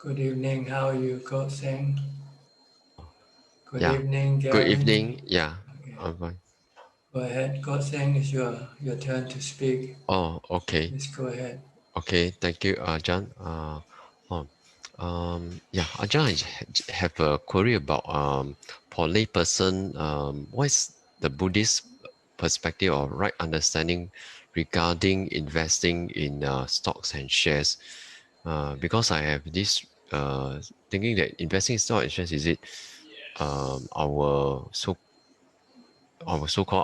Good evening. How are you, Coach Singh? Good Yeah. evening, Good Gavin. evening. Yeah. Okay. I'm fine. Go ahead. Coach Singh, it's your turn to speak. Oh, okay. Please go ahead. Okay. Thank you, Ajahn. Oh, yeah, Ajahn, have a query about for layperson, what is the Buddhist perspective or right understanding regarding investing in stocks and shares? Because I have this thinking that investing in stock and shares is it our so-called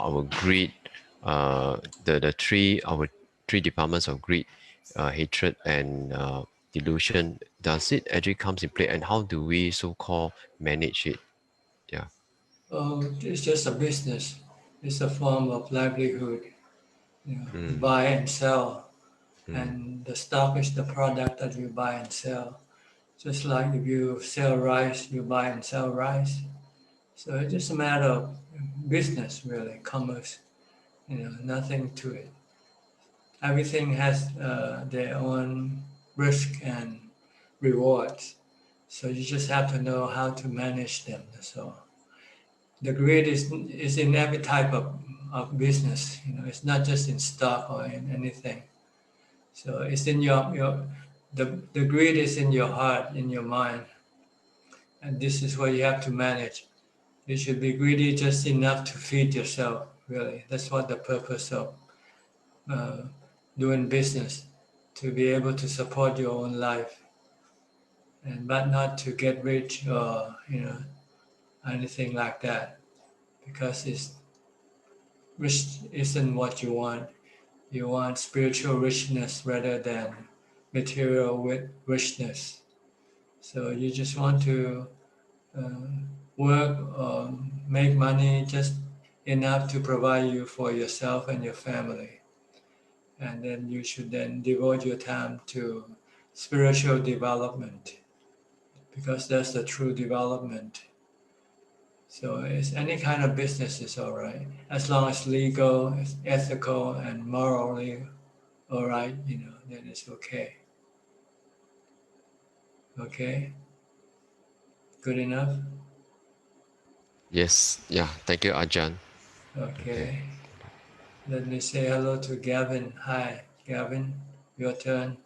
our greed, the three departments of greed, hatred, and delusion. Does it actually comes in play, and how do we so-called manage it? Yeah. Oh, it's just a business. It's a form of livelihood. You Mm, buy and sell, mm, and the stock is the product that you buy and sell. Just like if you sell rice, you buy and sell rice. So it's just a matter of business, really, commerce. Nothing to it. Everything has their own risk and rewards. So you just have to know how to manage them. So the greed is in every type of business. It's not just in stock or in anything. So it's in the greed is in your heart, in your mind, and this is what you have to manage. You should be greedy just enough to feed yourself. Really, that's what the purpose of uh, doing business, to be able to support your own life, and but not to get rich or anything like that, because it's rich isn't what you want. You want spiritual richness rather than material richness. So you just want to uh, work or make money just enough to provide you for yourself and your family, and then you should then devote your time to spiritual development, because that's the true development. So it's any kind of business is all right, as long as legal, it's ethical, and morally all right. Then it's okay. Okay, good enough. yes. Yeah. Thank you, Ajahn. Okay. Okay, let me say hello to Gavin. Hi, Gavin. Your turn.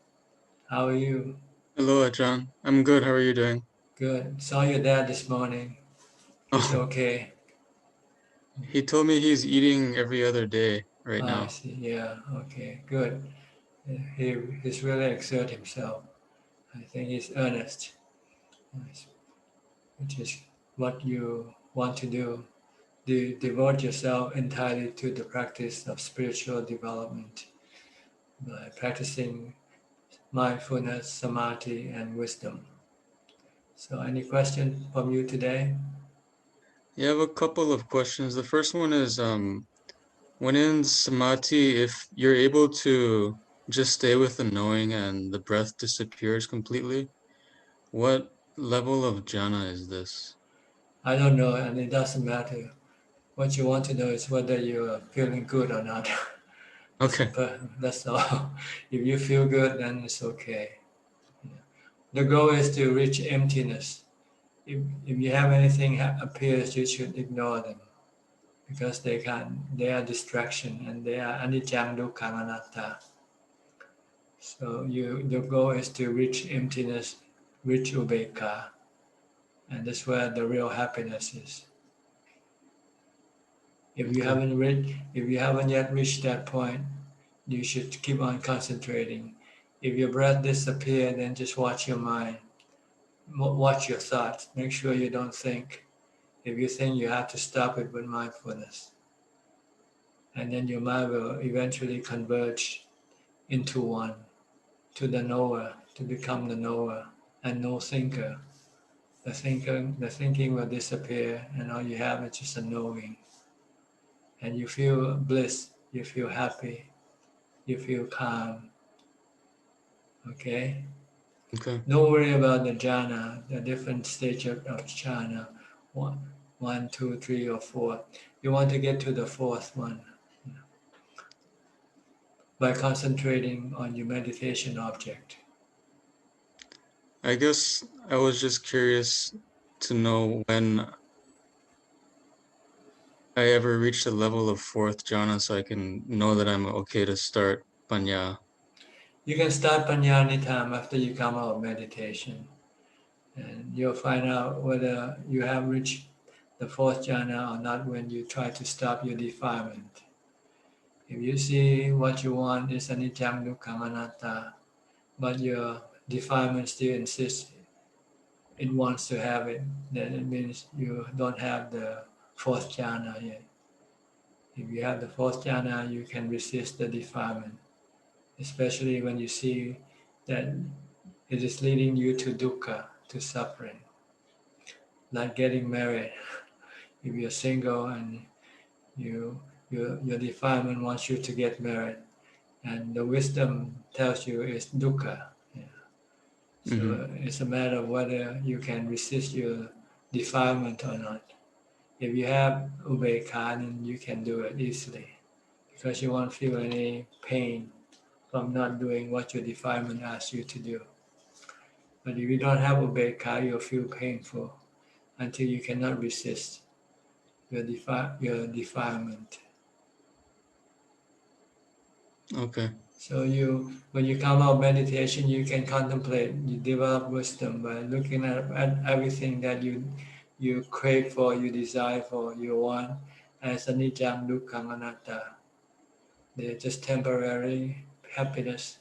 How are you? Hello, Ajahn. I'm good. How are you doing? Good. Saw your dad this morning. He's Oh, okay. he told me he's eating every other day right I now. see. Yeah. Okay. Good. He's really exert himself. I think he's earnest, which is what you want to do. Devote yourself entirely to the practice of spiritual development by practicing mindfulness, samadhi, and wisdom. So, any question from you today? You have a couple of questions. The first one is, when in samadhi, if you're able to just stay with the knowing and the breath disappears completely, what level of jhana is this? I don't know, and it doesn't matter. What you want to know is whether you are feeling good or not. Okay. That's all. If you feel good, then it's okay. The goal is to reach emptiness. If you have anything appears, you should ignore them, because they are distraction, and they are anicca, dukkha, anatta. So the goal is to reach emptiness, reach upekkha, and that's where the real happiness is. Okay. If you haven't yet reached that point, you should keep on concentrating. If your breath disappears, then just watch your mind, watch your thoughts. Make sure you don't think. If you think, you have to stop it with mindfulness, and then your mind will eventually converge into one, to the knower, to become the knower and no thinker. The thinking will disappear, and all you have is just a knowing. And you feel bliss, you feel happy, you feel calm. Okay? Okay. Don't worry about the jhana, the different stages of jhana. One, two, three, or four. You want to get to the fourth one by concentrating on your meditation object. I guess I was just curious to know when I ever reach the level of fourth jhana so I can know that I'm okay to start panya. You can start panya anytime after you come out of meditation, and you'll find out whether you have reached the fourth jhana or not when you try to stop your defilement. If you see what you want is anicca dukkha anatta, but your defilement still insists it wants to have it, then it means you don't have the fourth jhana yet. If you have the fourth jhana, you can resist the defilement, especially when you see that it is leading you to dukkha, to suffering. Like getting married. If you're single and your defilement wants you to get married, and the wisdom tells you it's dukkha. Yeah. Mm-hmm. So it's a matter of whether you can resist your defilement or not. If you have ubekkha, then you can do it easily because you won't feel any pain from not doing what your defilement asks you to do. But if you don't have ubekkha, you'll feel painful until you cannot resist your defilement. Okay. So when you come out of meditation, you can contemplate, you develop wisdom by looking at everything that you crave for, you desire for, you want as anicca dukkha anatta. They're just temporary happiness.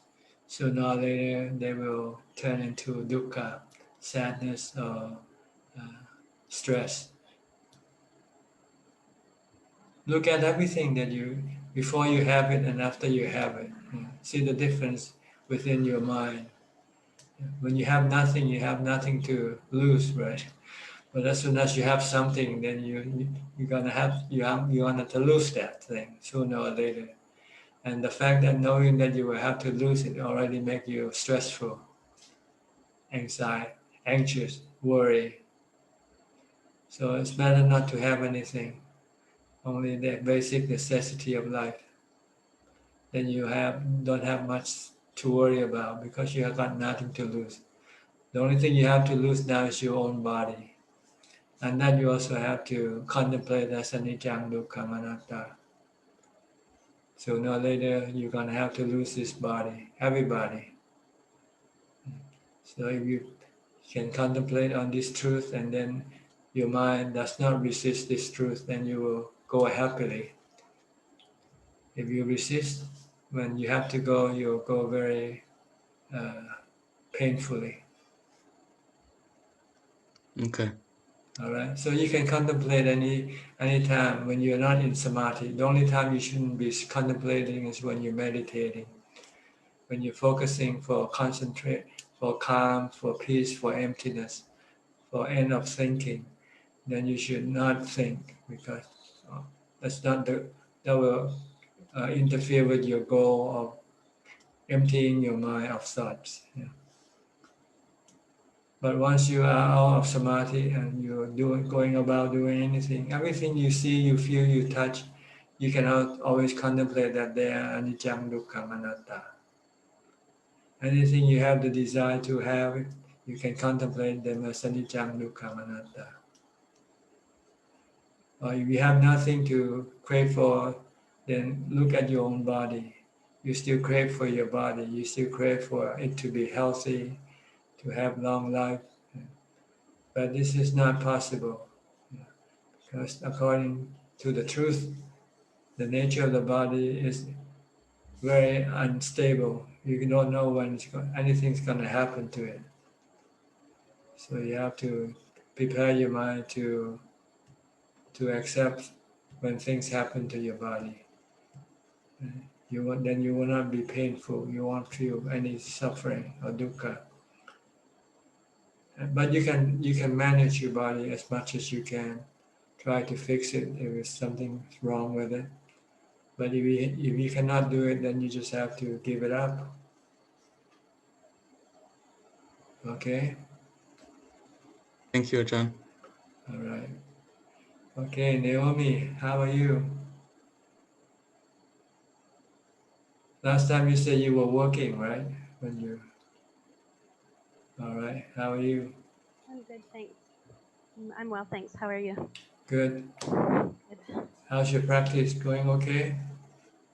Sooner or later, they will turn into dukkha, sadness, or uh, stress. Look at everything that before you have it and after you have it. See the difference within your mind. When you have nothing to lose, right? But as soon as you have something, then you're gonna you're gonna to lose that thing sooner or later. And the fact that knowing that you will have to lose it already make you stressful, anxiety, anxious, worry. So it's better not to have anything, only the basic necessity of life. Then you don't have much to worry about because you have got nothing to lose. The only thing you have to lose now is your own body. And that you also have to contemplate as anicca dukkha anatta. Sooner or later, you're going to have to lose this body, everybody. So if you can contemplate on this truth and then your mind does not resist this truth, then you will go happily. If you resist, when you have to go, you'll go very uh, painfully. Okay. All right. So you can contemplate any time when you're not in samadhi. The only time you shouldn't be contemplating is when you're meditating. When you're focusing for concentrate, for calm, for peace, for emptiness, for end of thinking, then you should not think because that's not that will interfere with your goal of emptying your mind of thoughts. Yeah. But once you are out of samadhi and you're going about doing anything, everything you see, you feel, you touch, you can always contemplate that they are anicca dukkha anatta. Anything you have the desire to have, you can contemplate them as anicca dukkha anatta. Or if you have nothing to crave for, then look at your own body. You still crave for your body. You still crave for it to be healthy, to have long life. But this is not possible because according to the truth, the nature of the body is very unstable. You don't know when anything's going to happen to it. So you have to prepare your mind to accept when things happen to your body. Then you will not be painful. You won't feel any suffering or dukkha. But you can manage your body as much as you can. Try to fix it if something's wrong with it. But if you cannot do it, then you just have to give it up. Okay? Thank you, Ajahn. All right. Okay, Naomi, how are you? Last time you said you were working, right? When you All right. How are you? I'm good, thanks. I'm well, thanks. How are you? Good. Good. How's your practice going? Okay.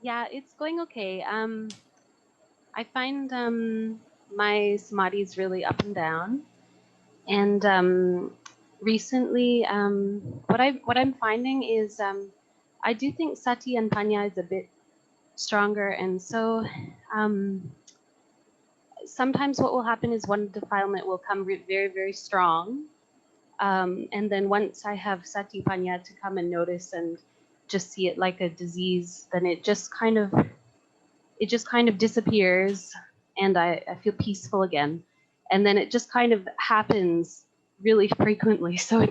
Yeah, it's going okay. I find my samadhi is really up and down, and recently, what I'm finding is I do think sati and panya is a bit stronger, and so sometimes what will happen is one defilement will come very, very strong. And then once I have satipanya to come and notice and just see it like a disease, then it just kind of disappears, and I feel peaceful again. And then it just kind of happens really frequently. So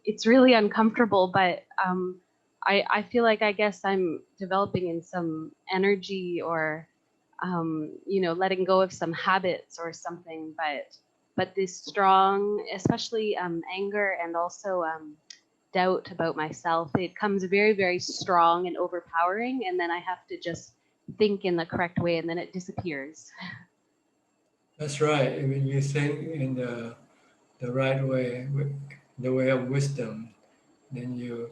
it's really uncomfortable, but I feel like I guess I'm developing in some energy or letting go of some habits or something, but this strong, especially anger and also doubt about myself, it comes very, very strong and overpowering, and then I have to just think in the correct way, and then it disappears. That's right. When you think in the right way, the way of wisdom, then you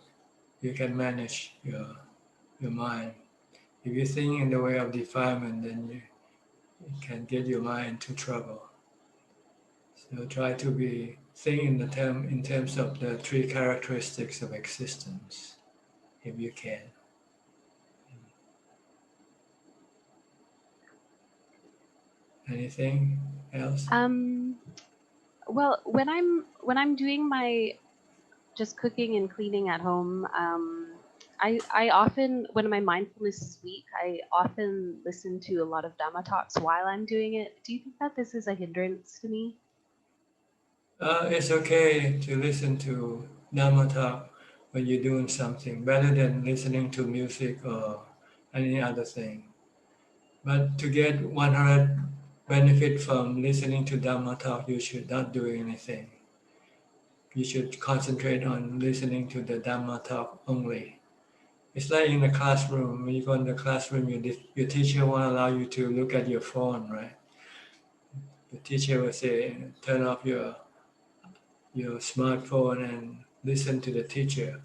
can manage your mind. If you think in the way of defilement, then you can get your mind into trouble. So try to be think in terms of the three characteristics of existence, if you can. Anything else? Well, when I'm doing my just cooking and cleaning at home, I often, when my mindfulness is weak, I often listen to a lot of Dhamma talks while I'm doing it. Do you think that this is a hindrance to me? It's okay to listen to Dhamma talk when you're doing something, better than listening to music or any other thing. But to get 100 benefit from listening to Dhamma talk, you should not do anything. You should concentrate on listening to the Dhamma talk only. It's like in the classroom. When you go in the classroom, your teacher won't allow you to look at your phone, right? The teacher will say, turn off your smartphone and listen to the teacher.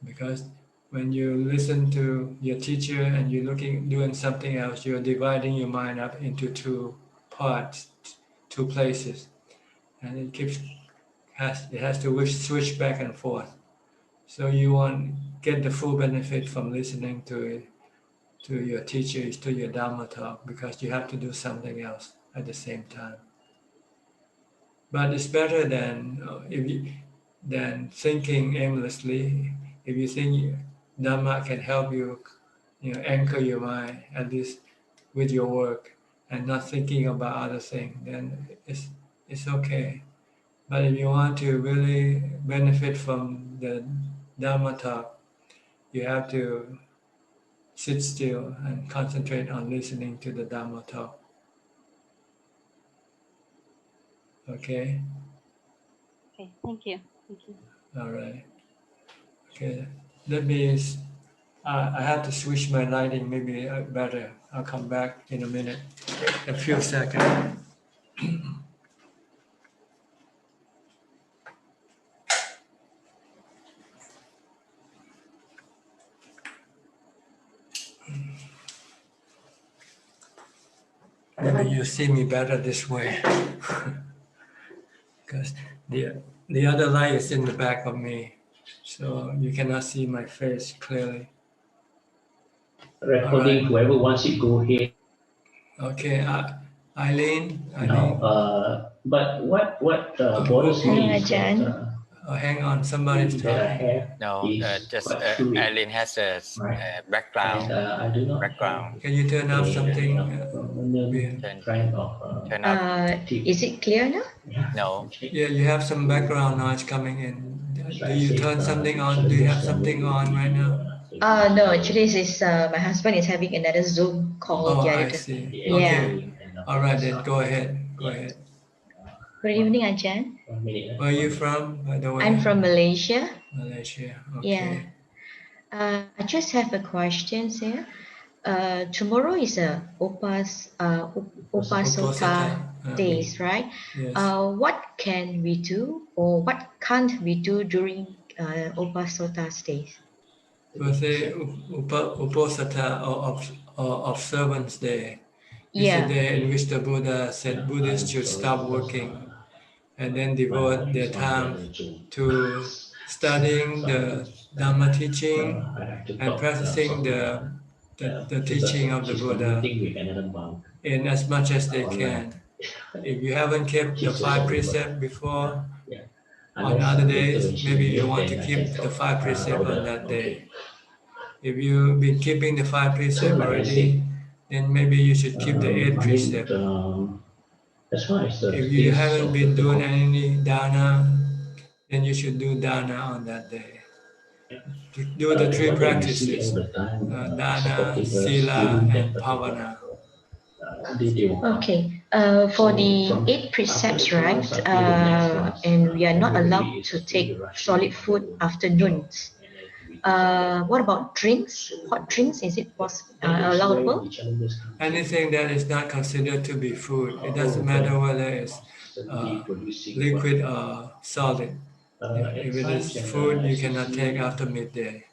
Because when you listen to your teacher and you're doing something else, you're dividing your mind up into two parts, two places, and it has to switch back and forth. So you won't get the full benefit from listening to your teacher, to your Dhamma talk, because you have to do something else at the same time. But it's better than thinking aimlessly. If you think Dhamma can help you, anchor your mind at least with your work and not thinking about other things, then it's okay. But if you want to really benefit from the Dhamma talk, you have to sit still and concentrate on listening to the Dhamma talk. Okay? Okay, thank you. Thank you. All right. Okay. Let me, I have to switch my lighting, maybe better. I'll come back in a minute, a few seconds. Maybe you see me better this way. Because the other light is in the back of me, so you cannot see my face clearly. Recording, whoever wants it, go ahead. Okay, Eileen. No, but what bothers me is that Hang on, somebody's that I talking. have No, is just quite fluid, Eileen has a right? background. And I do not Background. Can you turn off something? permanent kind of Turn up. Is it clear now? No. okay. Yeah, you have some background noise coming in. That's Do why I you say, turn something on? Do you have something on right now? No, actually this is my husband is having another Zoom call. Oh, the I other day. see. Yeah. Okay. All right, then go ahead. Go ahead. Good evening, Ajahn. Where are you from, by the way? I'm from Malaysia. Malaysia. Yeah. Okay. I just have a question here. Tomorrow is a Upasota. days, right? Yes. What can we do or what can't we do during Upasota days? We'll say Uposatha or observance day. It's the day in which the Buddha said Buddhists should stop working and then devote their time to studying the Dhamma teaching and practicing the teaching of the Buddha in as much as they can. If you haven't kept the 5 precepts before, on other days, maybe you want to keep the 5 precepts on that day. If you've been keeping the 5 precepts already, then maybe you should keep the 8 precepts. If you haven't been doing any dana, then you should do dana on that day. To do the 3 practices, dana, sila, and bhavana. Okay, for the 8 precepts, right? And we are not allowed to take solid food afternoons. What about drinks? Hot drinks, is it allowable? Anything that is not considered to be food, it doesn't matter whether it's liquid or solid. If it is food, you cannot take after midday.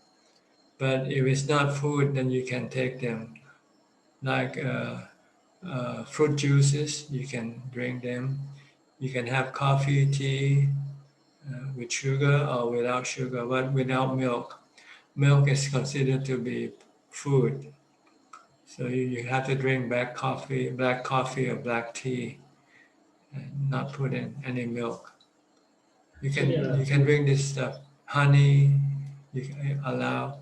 But if it's not food, then you can take them. Like fruit juices, you can drink them. You can have coffee, tea with sugar or without sugar, but without milk. Milk is considered to be food. So you have to drink black coffee or black tea, and not put in any milk. You can drink this stuff. Honey, you can allow,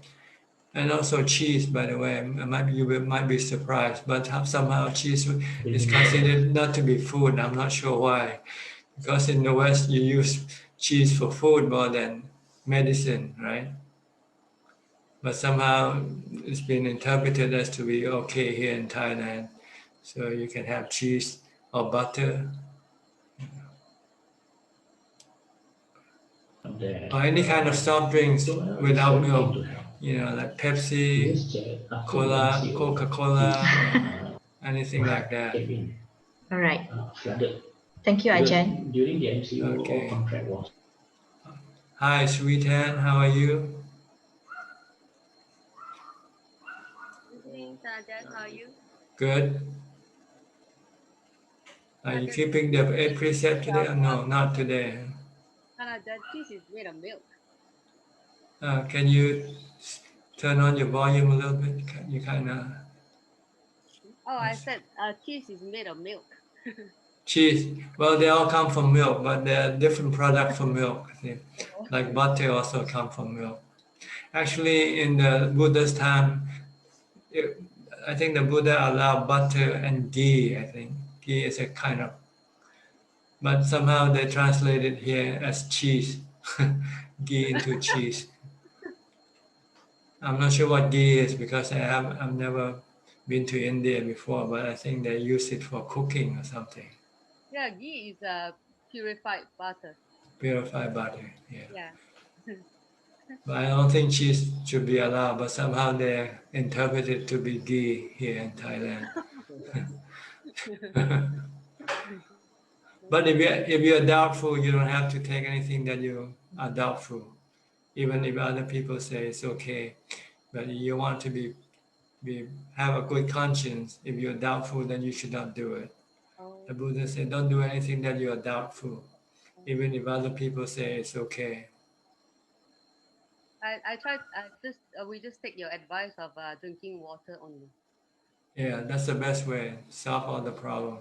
and also cheese. By the way, you might be surprised, but somehow cheese is considered not to be food. I'm not sure why, because in the West you use cheese for food more than medicine, right? But somehow it's been interpreted as to be okay here in Thailand. So you can have cheese or butter or any kind of soft drinks without milk, like Pepsi, Coca-Cola, anything like that. All right. Thank you, Ajahn. Okay. Hi, Sweetan, how are you? Good evening, Ajahn. How are you? Good. Are you keeping the 8 precept today? Or no, not today. Ajahn, cheese is made of milk. Can you turn on your volume a little bit? You kind of... Oh, I said cheese is made of milk. Cheese. Well, they all come from milk, but there are different products from milk. See? Like butter also come from milk. Actually, in the Buddha's time, I think the Buddha allowed butter and ghee, I think. Ghee is a kind of... But somehow they translate it here as cheese. Ghee into cheese. I'm not sure what ghee is because I've never been to India before, but I think they use it for cooking or something. Yeah, ghee is purified butter. Purified butter, yeah. Yeah. But I don't think cheese should be allowed, but somehow they interpret it to be ghee here in Thailand. But if you're doubtful, you don't have to take anything that you are doubtful, even if other people say it's okay. But you want to have a good conscience. If you're doubtful, then you should not do it. The Buddha said, don't do anything that you are doubtful, even if other people say it's okay. I tried. We just take your advice of drinking water only. Yeah, that's the best way. Solve all the problem.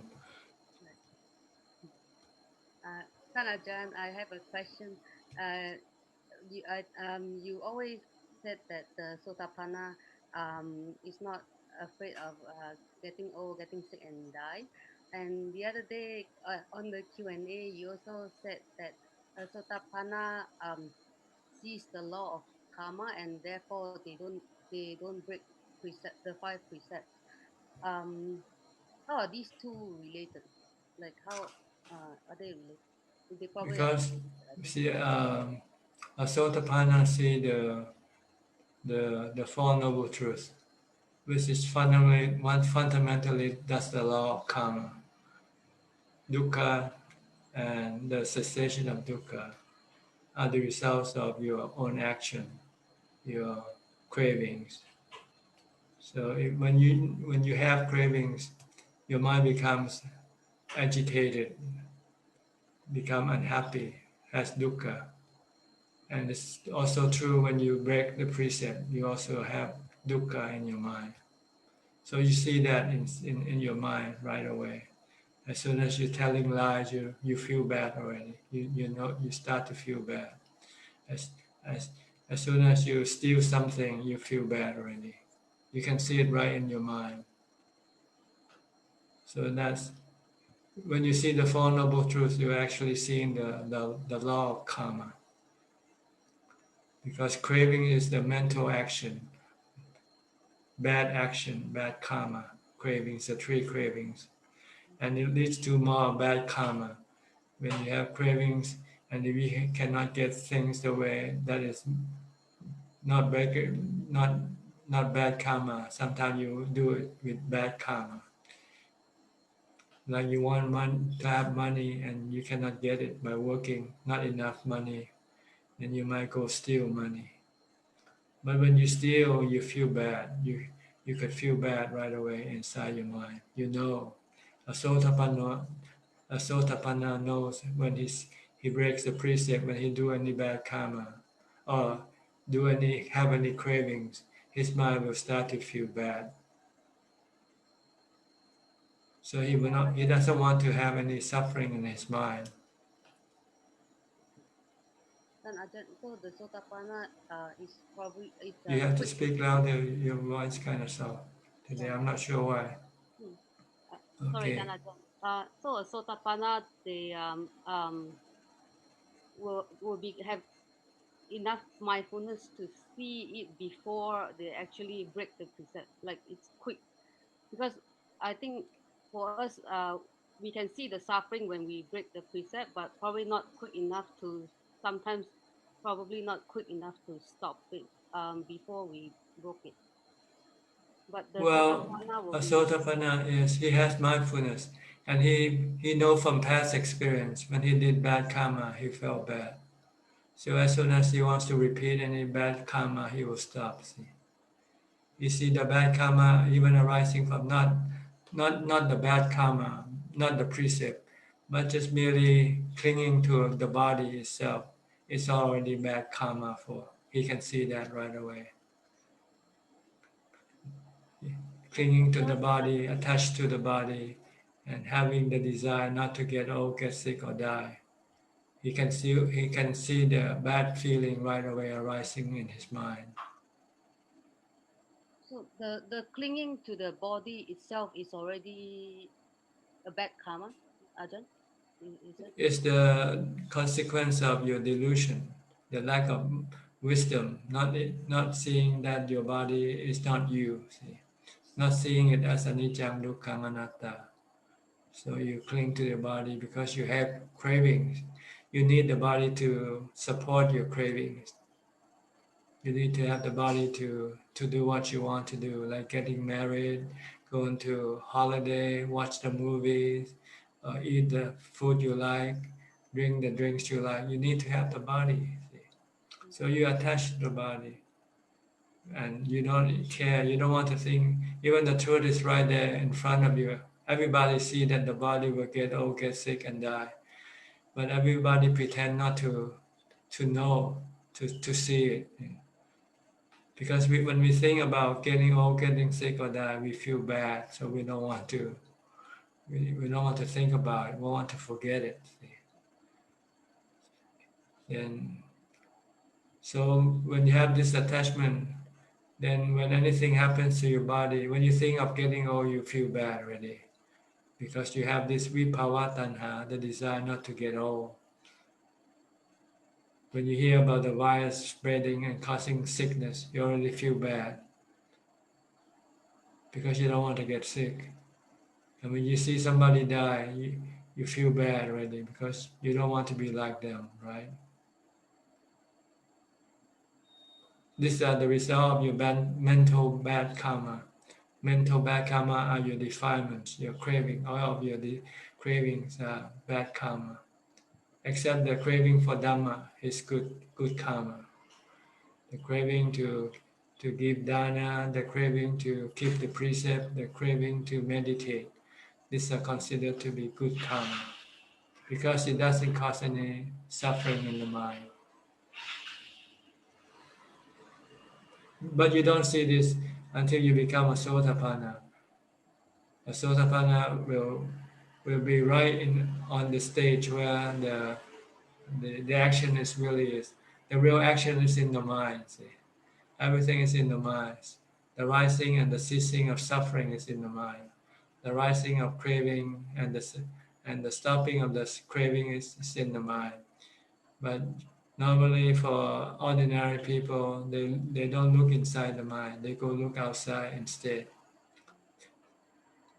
Ajahn, I have a question. You always said that the Sotapanna is not afraid of getting old, getting sick, and die. And the other day on the Q&A, you also said that Sotapanna sees the law of karma, and therefore they don't break the 5 precepts. How are these two related? Like how are they related? They probably Because see, Sotapanna see the Four Noble Truths, which is fundamentally that's the law of karma. dukkha and the cessation of dukkha are the results of your own action, your cravings. So when you have cravings, your mind becomes agitated, become unhappy, has dukkha. And it's also true when you break the precept, you also have dukkha in your mind. So you see that in your mind right away. As soon as you're telling lies, you feel bad already. You know you start to feel bad. As, as, as soon as you steal something, you feel bad already. You can see it right in your mind. So that's when you see the Four Noble Truths, you're actually seeing the law of karma. Because craving is the mental action, bad karma, cravings, the three cravings. And it leads to more bad karma. When you have cravings and if you cannot get things the way that is not bad karma, sometimes you do it with bad karma. Like you want to have money and you cannot get it by working, not enough money, then you might go steal money. But when you steal, you feel bad. You could feel bad right away inside your mind. You know, a sotapanna knows when he breaks the precept, when he do any bad karma, or have any cravings, his mind will start to feel bad. So he doesn't want to have any suffering in his mind. Then Ajahn, so the Sotapanna is probably You have to speak louder. Your voice kind of soft today. I'm not sure why. Sorry, Okay. then Ajahn. So a Sotapanna, they will have enough mindfulness to see it before they actually break the precept. Like it's quick, because I think for us, we can see the suffering when we break the precept, but probably not quick enough to sometimes, probably not quick enough to stop it before we broke it. But the Sotapanna will a be. Sotapanna is he has mindfulness, and he know from past experience when he did bad karma, he felt bad. So as soon as he wants to repeat any bad karma, he will stop. See, you see the bad karma even arising from not the bad karma, not the precept, but just merely clinging to the body itself. It's already bad karma for. He can see that right away. Clinging to the body, attached to the body, and having the desire not to get old, get sick, or die. He can see the bad feeling right away arising in his mind. So the clinging to the body itself is already a bad karma, Ajahn? Is it? It's the consequence of your delusion, the lack of wisdom, not seeing that your body is not you, see? Not seeing it as anicca, dukkha, anatta. So you cling to your body because you have cravings. You need the body to support your cravings. You need to have the body to do what you want to do, like getting married, going to holiday, watch the movies, eat the food you like, drink the drinks you like. You need to have the body. See? So you attach to the body, and you don't care. You don't want to think. Even the truth is right there in front of you. Everybody see that the body will get old, get sick, and die, but everybody pretend not to know, to see it. Because when we think about getting old, getting sick, or die, we feel bad. So we don't want to. We don't want to think about it. We want to forget it. Then, so when you have this attachment, then when anything happens to your body, when you think of getting old, you feel bad already, because you have this vipawa tanha, the desire not to get old. When you hear about the virus spreading and causing sickness, you already feel bad because you don't want to get sick. And when you see somebody die, you feel bad already because you don't want to be like them, right? These are the result of your mental bad karma. Mental bad karma are your defilements, your craving, all of your cravings are bad karma. Except the craving for Dhamma is good karma. The craving to give dana, the craving to keep the precept, the craving to meditate, these are considered to be good karma because it doesn't cause any suffering in the mind. But you don't see this until you become a Sotapanna. A Sotapanna will be right on the stage where the action is really the real action is in the mind. See? Everything is in the mind. The rising and the ceasing of suffering is in the mind. The rising of craving and the stopping of the craving is in the mind. But normally for ordinary people, they don't look inside the mind. They go look outside instead.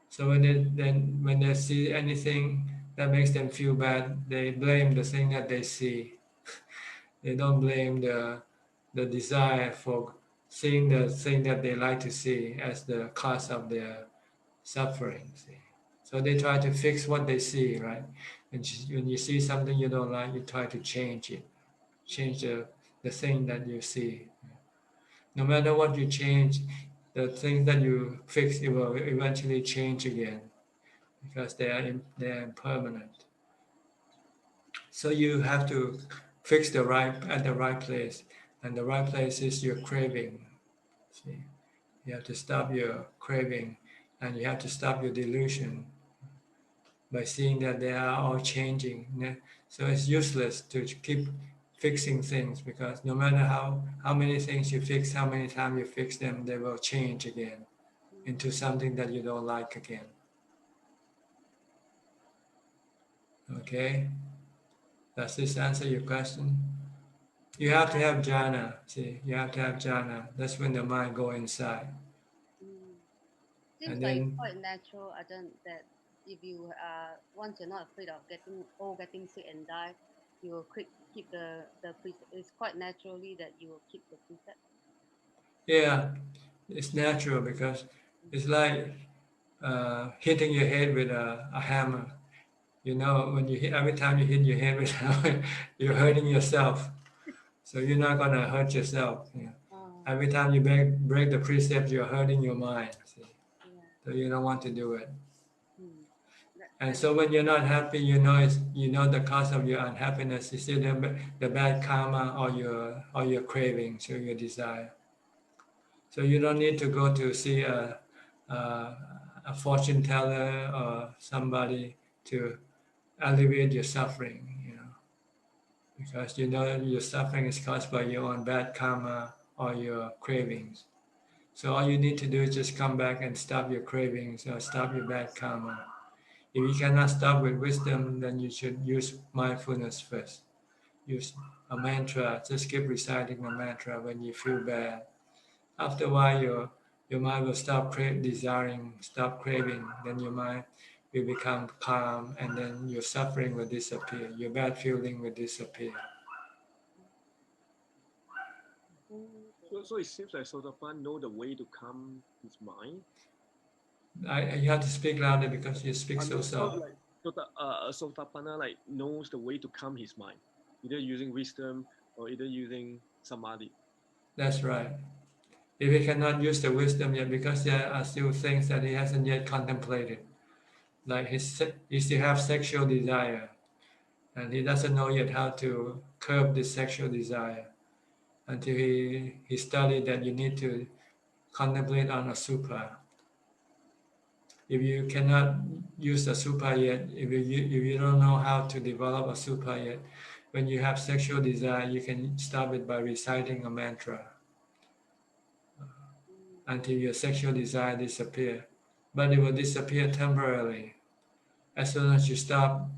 So when they see anything that makes them feel bad, they blame the thing that they see. They don't blame the desire for seeing the thing that they like to see as the cause of their suffering. See? So they try to fix what they see, right? When you see something you don't like, you try to change it, change the thing that you see. No matter what you change, the thing that you fix, it will eventually change again because they are impermanent. So you have to fix at the right place, and the right place is your craving. See, you have to stop your craving, and you have to stop your delusion by seeing that they are all changing. So it's useless to keep fixing things because no matter how many things you fix, how many times you fix them, they will change again into something that you don't like again. Okay? Does this answer your question? You have to have jhana. See, you have to have jhana. That's when the mind go inside. Seems And like then quite natural, Ajahn, that if you once you're not afraid of getting sick and die, you will keep the precept. It's quite naturally that you will keep the precept. yeah, it's natural because it's like hitting your head with a hammer. You know, when you hit, every time you hit your head with a hammer, you're hurting yourself. So you're not gonna hurt yourself. Yeah. Every time you break the precept, you're hurting your mind. See? Yeah. So you don't want to do it. That, And so when you're not happy, you know the cause of your unhappiness is either the bad karma or your cravings or your desire. So you don't need to go to see a fortune teller or somebody to alleviate your suffering, you know, because you know your suffering is caused by your own bad karma or your cravings. So all you need to do is just come back and stop your cravings or stop your bad karma. If you cannot stop with wisdom, then you should use mindfulness first. Use a mantra. Just keep reciting the mantra when you feel bad. After a while, your mind will stop desiring, stop craving. Then your mind will become calm, and then your suffering will disappear. Your bad feeling will disappear. So it seems like Sotapanna know the way to calm his mind. You have to speak louder because you speak so soft. Sotapanna like knows the way to calm his mind, either using wisdom or either using samadhi. That's right. If he cannot use the wisdom yet, because there are still things that he hasn't yet contemplated, like he still have sexual desire, and he doesn't know yet how to curb this sexual desire until he studied that you need to contemplate on a supa. If you cannot use the supa yet, if you don't know how to develop a supa yet, when you have sexual desire, you can stop it by reciting a mantra until your sexual desire disappear. But it will disappear temporarily. As soon as you stop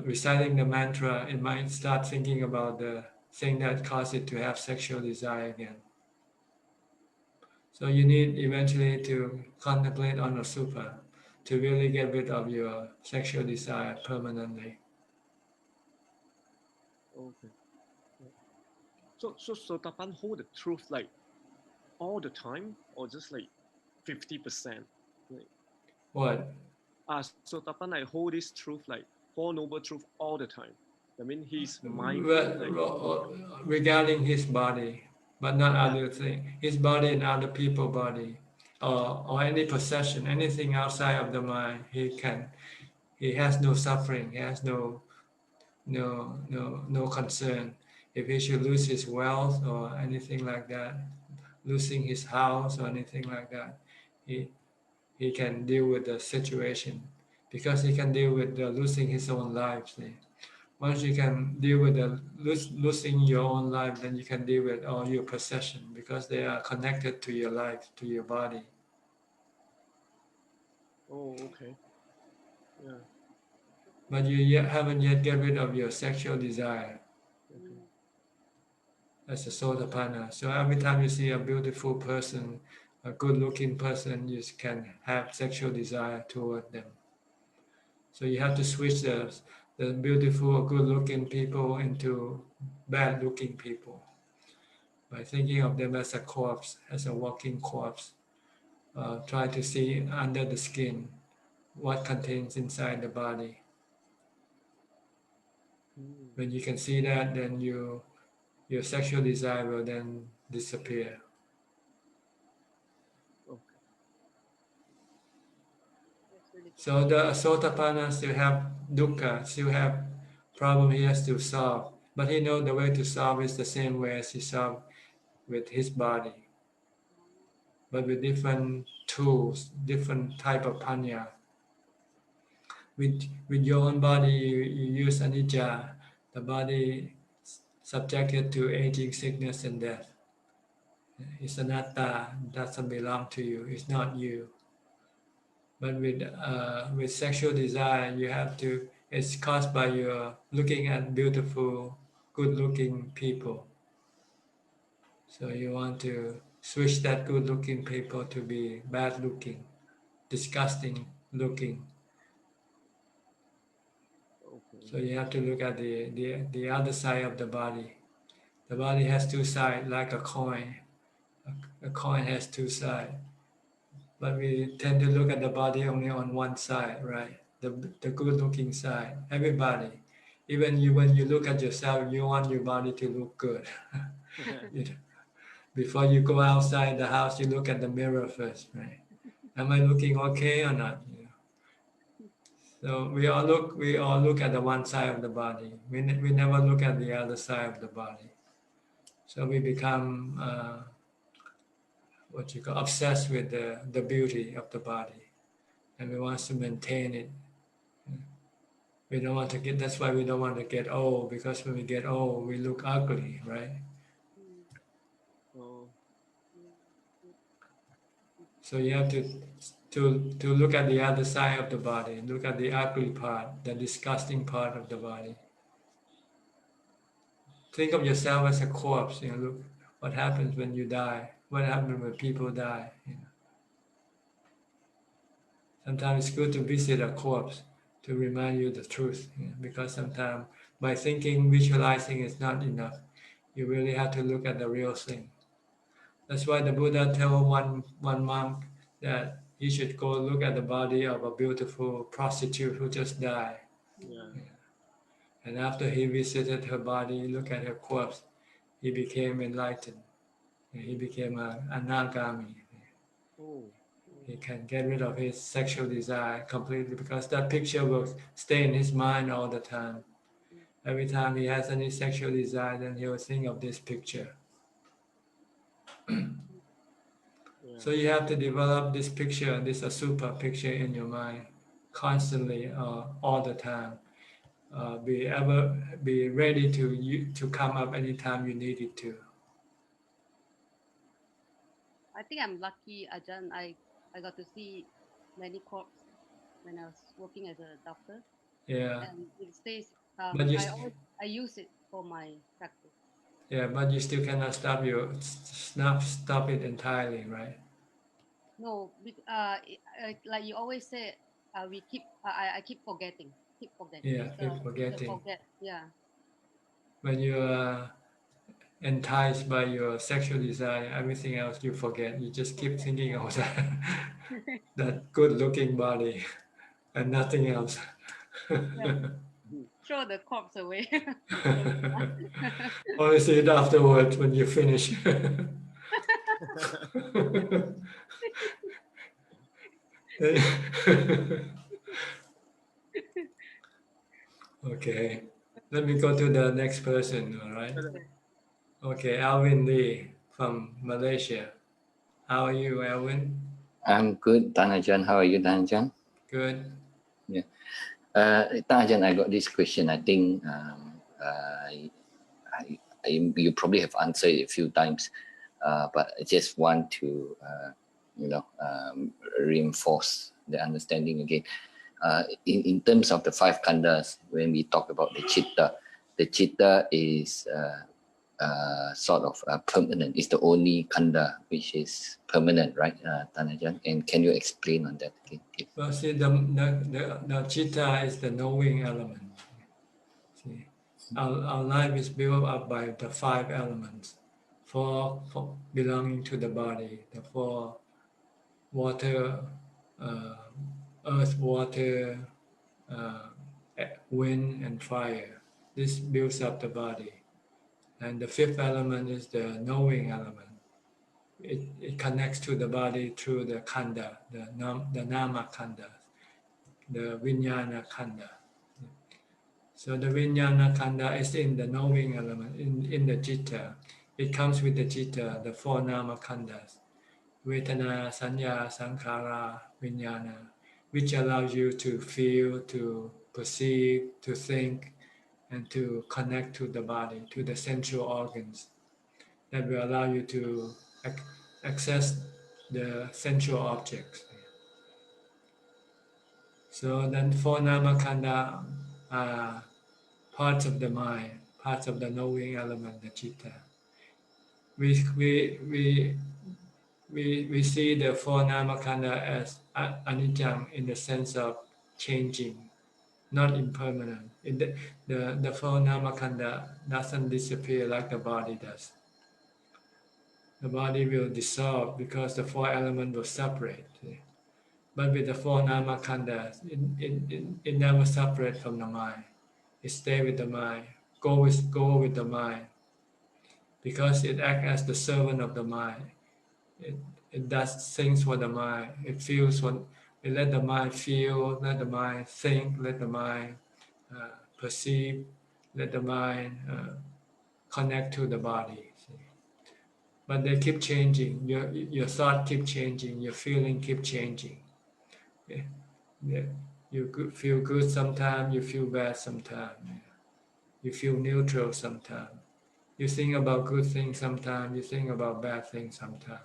reciting the mantra, it might start thinking about the thing that caused it to have sexual desire again. So you need eventually to contemplate on a supa to really get rid of your sexual desire permanently. Okay. So Sotapanna hold the truth like all the time, or just like 50%? Like, What? Sotapanna hold this truth, like Four Noble Truth, all the time. I mean, he's mindful. Regarding his body, but not other thing. His body and other people's body, or any possession, anything outside of the mind, he has no suffering. He has no concern. If he should lose his wealth or anything like that, losing his house or anything like that, he can deal with the situation because he can deal with losing his own life. See? Once you can deal with losing your own life, then you can deal with all your possession because they are connected to your life, to your body. Oh, okay. Yeah. But you haven't yet get rid of your sexual desire. Okay. That's a sotapanna. So every time you see a beautiful person, a good-looking person, you can have sexual desire toward them. So you have to switch the beautiful, good-looking people into bad-looking people by thinking of them as a corpse, as a walking corpse. Try to see under the skin what contains inside the body. When you can see that, then your sexual desire will then disappear. Okay. So the Sotapanna still have dukkha, still have problem he has to solve. But he knows the way to solve is the same way as he solved with his body. But with different tools, different type of panya. With your own body, you use anicca, the body subjected to aging, sickness, and death. It's anatta, doesn't belong to you, it's not you. But with sexual desire, you have to, it's caused by your looking at beautiful, good-looking people. So you want to switch that good-looking people to be bad-looking, disgusting looking. Okay. So you have to look at the other side of the body. The body has two sides, like a coin. A coin has two sides. But we tend to look at the body only on one side, right? The good-looking side. Everybody, even you, when you look at yourself, you want your body to look good. You know, before you go outside the house, you look at the mirror first, right? Am I looking okay or not? You know? So we all look at the one side of the body. We never look at the other side of the body. So we become what you call obsessed with the beauty of the body, and we want to maintain it. We don't want to get. That's why we don't want to get old, because when we get old, we look ugly, right? Oh. So you have to look at the other side of the body. Look at the ugly part, the disgusting part of the body. Think of yourself as a corpse. You know, look what happens when you die. What happens when people die? You know. Sometimes it's good to visit a corpse to remind you the truth, you know, because sometimes by thinking, visualizing is not enough. You really have to look at the real thing. That's why the Buddha told one monk that he should go look at the body of a beautiful prostitute who just died. Yeah. And after he visited her body, look at her corpse, he became enlightened. He became an anagami. Oh. He can get rid of his sexual desire completely, because that picture will stay in his mind all the time. Every time he has any sexual desire, then he will think of this picture. Yeah. So you have to develop this picture, this asupa picture in your mind constantly, all the time. Be ready to come up anytime you need it to. I think I'm lucky, Ajahn. I got to see many corpses when I was working as a doctor. Yeah. And it stays. But you I use it for my practice. Yeah, but you still cannot stop it entirely, right? No, like you always say, we keep. I keep forgetting. Keep forgetting. Yeah, keep It's a forgetting. forget. Yeah. When you are enticed by your sexual desire, everything else you forget. You just keep thinking of that good-looking body. and nothing else. Throw the corpse away. Only see it afterwards when you finish. Okay, let me go to the next person, all right? Okay, Alvin Lee from Malaysia. How are you, Alvin? I'm good, Tan Ajahn. How are you, Tan Ajahn? Good. Yeah. Tan Ajahn, I got this question. I think you probably have answered it a few times, but I just want to, reinforce the understanding again. In terms of the five khandas, when we talk about the chitta is sort of permanent. It's the only khanda which is permanent, right, Tan Ajahn? And can you explain on that again? Well, see, the chitta is the knowing element. See, our life is built up by the five elements, four belonging to the body, the four: water, earth, water, wind, and fire. This builds up the body. And the fifth element is the knowing element. It connects to the body through the khanda, the nama khanda, the vijnana khanda. So the vijnana khanda is in the knowing element, in the citta. It comes with the citta, the four nama khandas: Vedana, Sanya, Sankhara, Vijnana, which allows you to feel, to perceive, to think, and to connect to the body, to the sensual organs that will allow you to access the sensual objects. So then four nama khanda are parts of the mind, parts of the knowing element, the citta. We see the four nama khanda as anicca in the sense of changing, not impermanent. The four nama khanda doesn't disappear like the body does. The body will dissolve because the four elements will separate. But with the four nama khandas, it never separates from the mind. It stays with the mind, go with the mind, because it acts as the servant of the mind. It does things for the mind. It feels what it let the mind feel, let the mind think, let the mind perceive, let the mind connect to the body. But they keep changing. Your thought keep changing. Your feeling keep changing. Yeah. You feel good sometimes. You feel bad sometimes. You feel neutral sometimes. You think about good things sometimes. You think about bad things sometimes.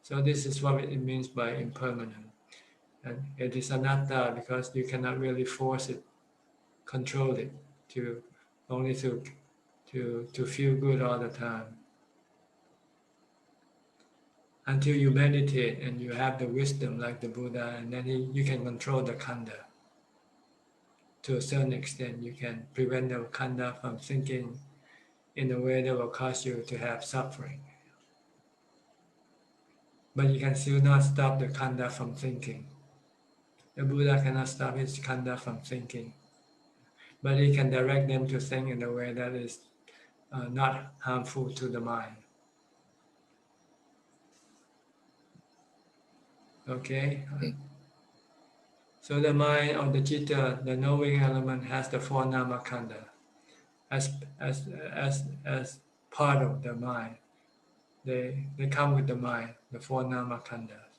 So this is what it means by impermanent. And it is anatta because you cannot really force it, control it, to only to feel good all the time. Until you meditate and you have the wisdom like the Buddha, and then you can control the khanda. To a certain extent, you can prevent the khanda from thinking in a way that will cause you to have suffering. But you can still not stop the khanda from thinking. The Buddha cannot stop his khanda from thinking. But he can direct them to think in a way that is not harmful to the mind. Okay? So the mind or the citta, the knowing element, has the four nama khanda as part of the mind. They come with the mind, the four nama khandas.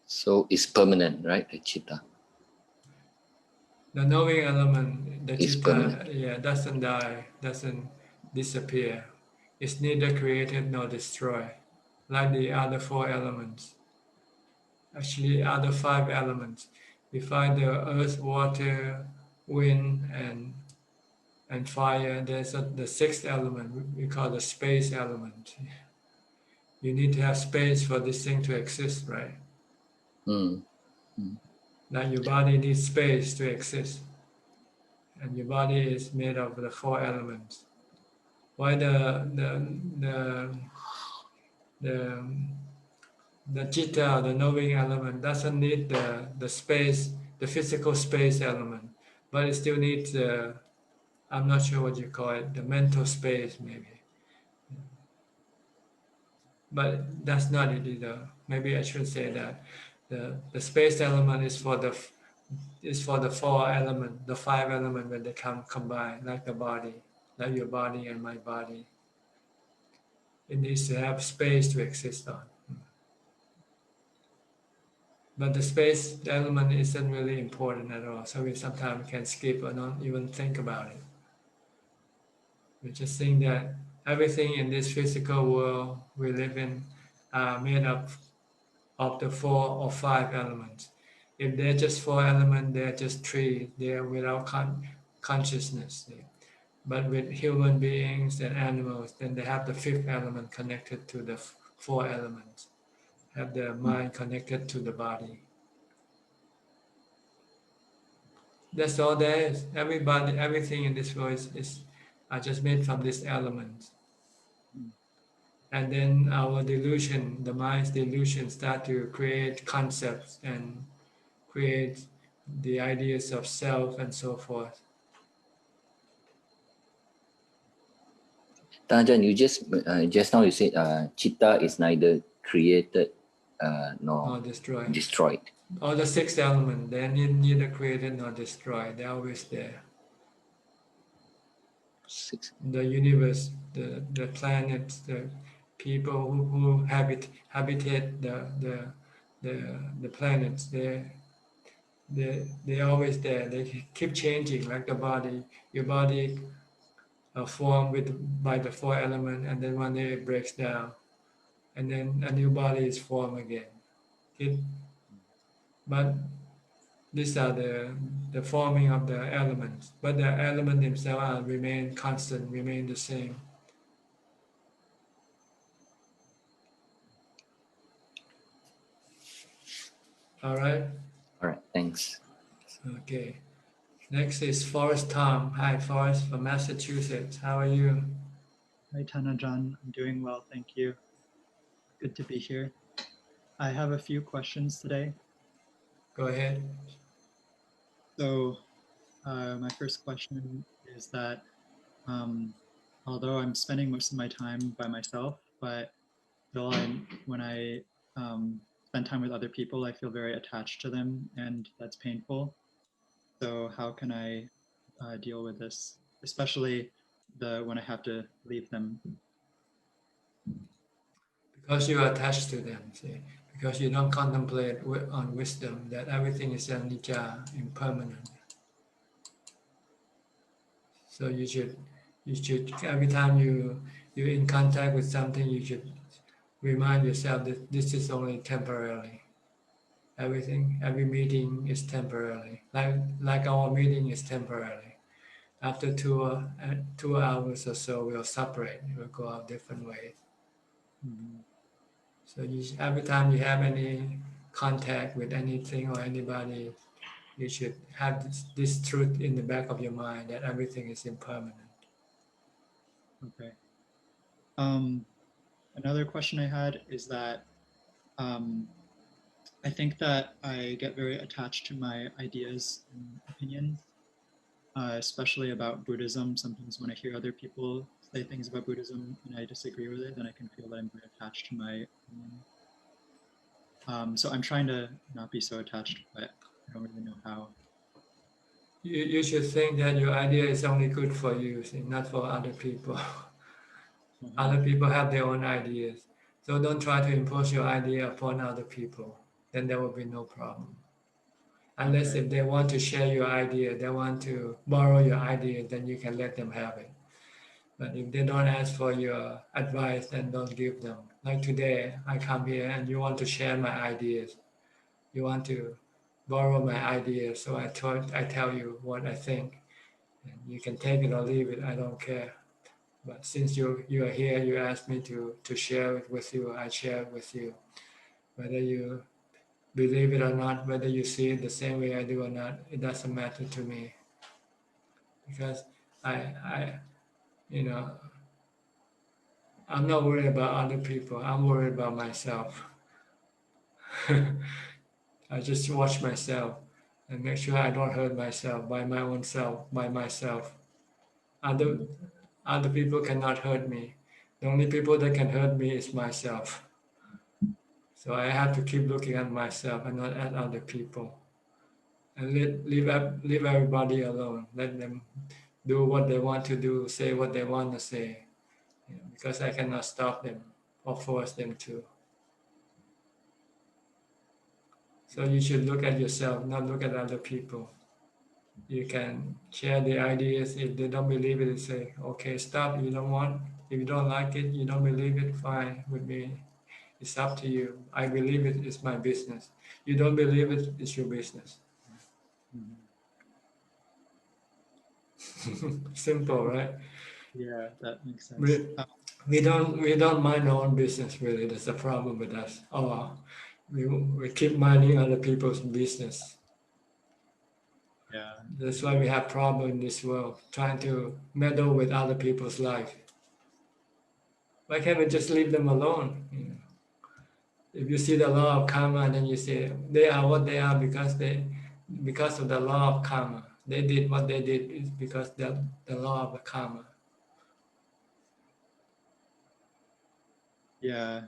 So it's permanent, right, the chitta? The knowing element, the It's citta, permanent. doesn't die, doesn't disappear. It's neither created nor destroyed, like the other four elements. Actually, other five elements. We find the earth, water, wind, and fire. There's the sixth element we call the space element. You need to have space for this thing to exist, right? Like your body needs space to exist, and your body is made of the four elements. Why the the chitta, the knowing element, doesn't need the space, the physical space element, but it still needs I'm not sure what you call it, the mental space maybe. But that's not it either. Maybe I should say that the space element is for the four element, the five element when they come combined, like the body, like your body and my body. It needs to have space to exist on. But the space element isn't really important at all. So we sometimes can skip or not even think about it. We just think that everything in this physical world we live in are made up of the four or five elements. If they're just four elements, they're just three. They're without consciousness. But with human beings and animals, then they have the fifth element connected to the four elements. Have the mind connected to the body. That's all there is. Everybody, everything in this world is are just made from these elements. And then our delusion, the mind's delusion, start to create concepts and create the ideas of self and so forth. Ajahn, you just now you said chitta is neither created nor destroyed. All the six elements, they're neither created nor destroyed. They're always there. Six. The universe, the planets, the people who habitate the planets, they're always there. They keep changing, like the body. Your body formed by the four elements, and then one day it breaks down, and then a new body is formed again. But these are the forming of the elements, but the elements themselves remain constant, remain the same. All right. All right. Thanks. Okay. Next is Forrest Tom. Hi, Forrest from Massachusetts. How are you? Hi, Ajahn. I'm doing well, thank you. Good to be here. I have a few questions today. Go ahead. So, my first question is that although I'm spending most of my time by myself, but still, when I spend time with other people, I feel very attached to them, and that's painful. So, how can I deal with this, especially when I have to leave them? Because you are attached to them, see, because you don't contemplate on wisdom that everything is anicca, impermanent. So you should every time you're in contact with something, you should remind yourself that this is only temporarily. Every meeting is temporarily. Like our meeting is temporarily. After 2 hours or so, we'll separate. We'll go out different ways. Mm-hmm. So every time you have any contact with anything or anybody, you should have this truth in the back of your mind that everything is impermanent. Okay. Another question I had is that I think that I get very attached to my ideas and opinions, especially about Buddhism. Sometimes when I hear other people say things about Buddhism and I disagree with it, then I can feel that I'm very attached to my opinion. So I'm trying to not be so attached, but I don't really know how. You should think that your idea is only good for you, see, not for other people. Mm-hmm. Other people have their own ideas. So don't try to impose your idea upon other people. Then there will be no problem. Unless if they want to share your idea, they want to borrow your idea, then you can let them have it. But if they don't ask for your advice, then don't give them. Like today, I come here and you want to share my ideas. You want to borrow my ideas, so I tell you what I think. And you can take it or leave it, I don't care. But since you are here, you asked me to share it with you, I share it with you. Whether you believe it or not, whether you see it the same way I do or not, it doesn't matter to me. Because I'm not worried about other people, I'm worried about myself. I just watch myself and make sure I don't hurt myself by my own self, by myself. Other people cannot hurt me. The only people that can hurt me is myself. So I have to keep looking at myself and not at other people. And leave everybody alone. Let them do what they want to do, say what they want to say, because I cannot stop them or force them to. So you should look at yourself, not look at other people. You can share the ideas. If they don't believe it, say, okay, stop. You don't want. If you don't like it, you don't believe it, fine with me. It's up to you. I believe it is my business. You don't believe it, it's your business. Simple, right? Yeah, that makes sense. We don't mind our own business, really. That's the problem with us. Oh, we keep minding other people's business. Yeah. That's why we have problem in this world, trying to meddle with other people's life. Why can't we just leave them alone? If you see the law of karma, and then you say they are what they are because of the law of karma. They did what they did is because the law of the karma. Yeah,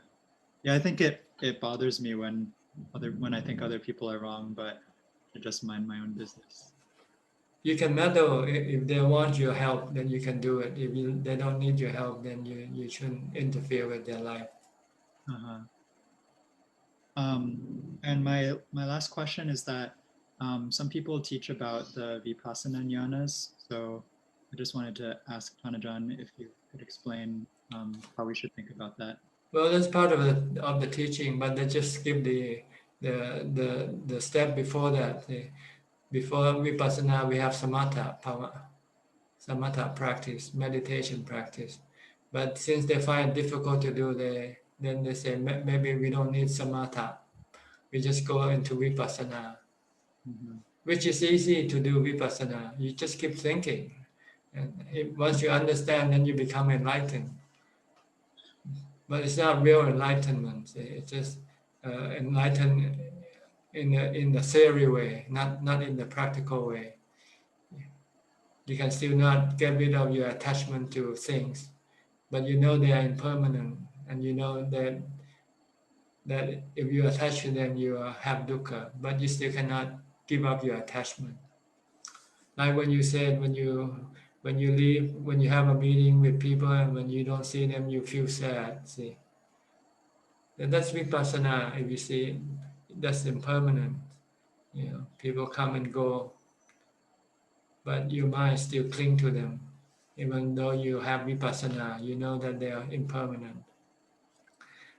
I think it bothers me when I think other people are wrong, but I just mind my own business. You can meddle if they want your help, then you can do it. If they don't need your help, then you shouldn't interfere with their life. And my last question is that some people teach about the vipassana jnanas, so I just wanted to ask Ajahn if you could explain how we should think about that. Well, that's part of the teaching, but they just skip the step before that. Before vipassana, we have samatha practice, meditation practice. But since they find it difficult to do, then they say maybe we don't need samatha. We just go into vipassana, which is easy to do vipassana. You just keep thinking, and once you understand, then you become enlightened. But it's not real enlightenment. It's just enlightened in the theory way, not in the practical way. You can still not get rid of your attachment to things, but you know they are impermanent, and you know that if you attach to them, you have dukkha, but you still cannot give up your attachment. Like when you said when you leave, when you have a meeting with people and when you don't see them, you feel sad. See, that's vipassana. If you see, that's impermanent. People come and go, but your mind still cling to them. Even though you have vipassana, you know that they are impermanent.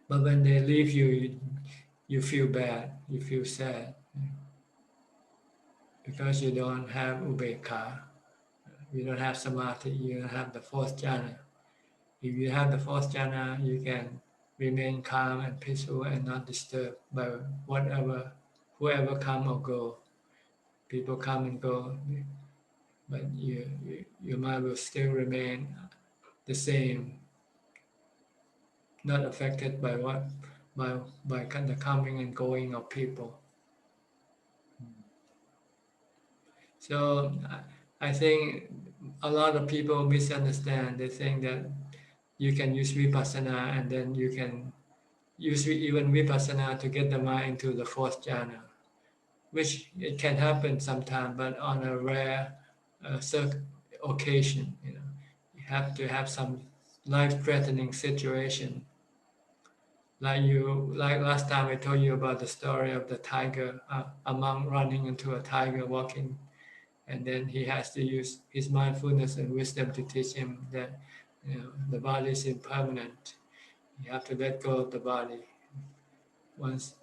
But when they leave you, you feel bad, you feel sad, because you don't have upekkha, you don't have samadhi, you don't have the fourth jhana. If you have the fourth jhana, you can remain calm and peaceful and not disturbed by whoever come or go. People come and go, but your mind will still remain the same, not affected by the coming and going of people. So I think a lot of people misunderstand. They think that you can use vipassana and then you can use even vipassana to get the mind into the fourth jhana, which it can happen sometime, but on a rare occasion. You have to have some life-threatening situation. Like last time I told you about the story of the tiger, a monk running into a tiger walking, and then he has to use his mindfulness and wisdom to teach him that the body is impermanent. You have to let go of the body. Once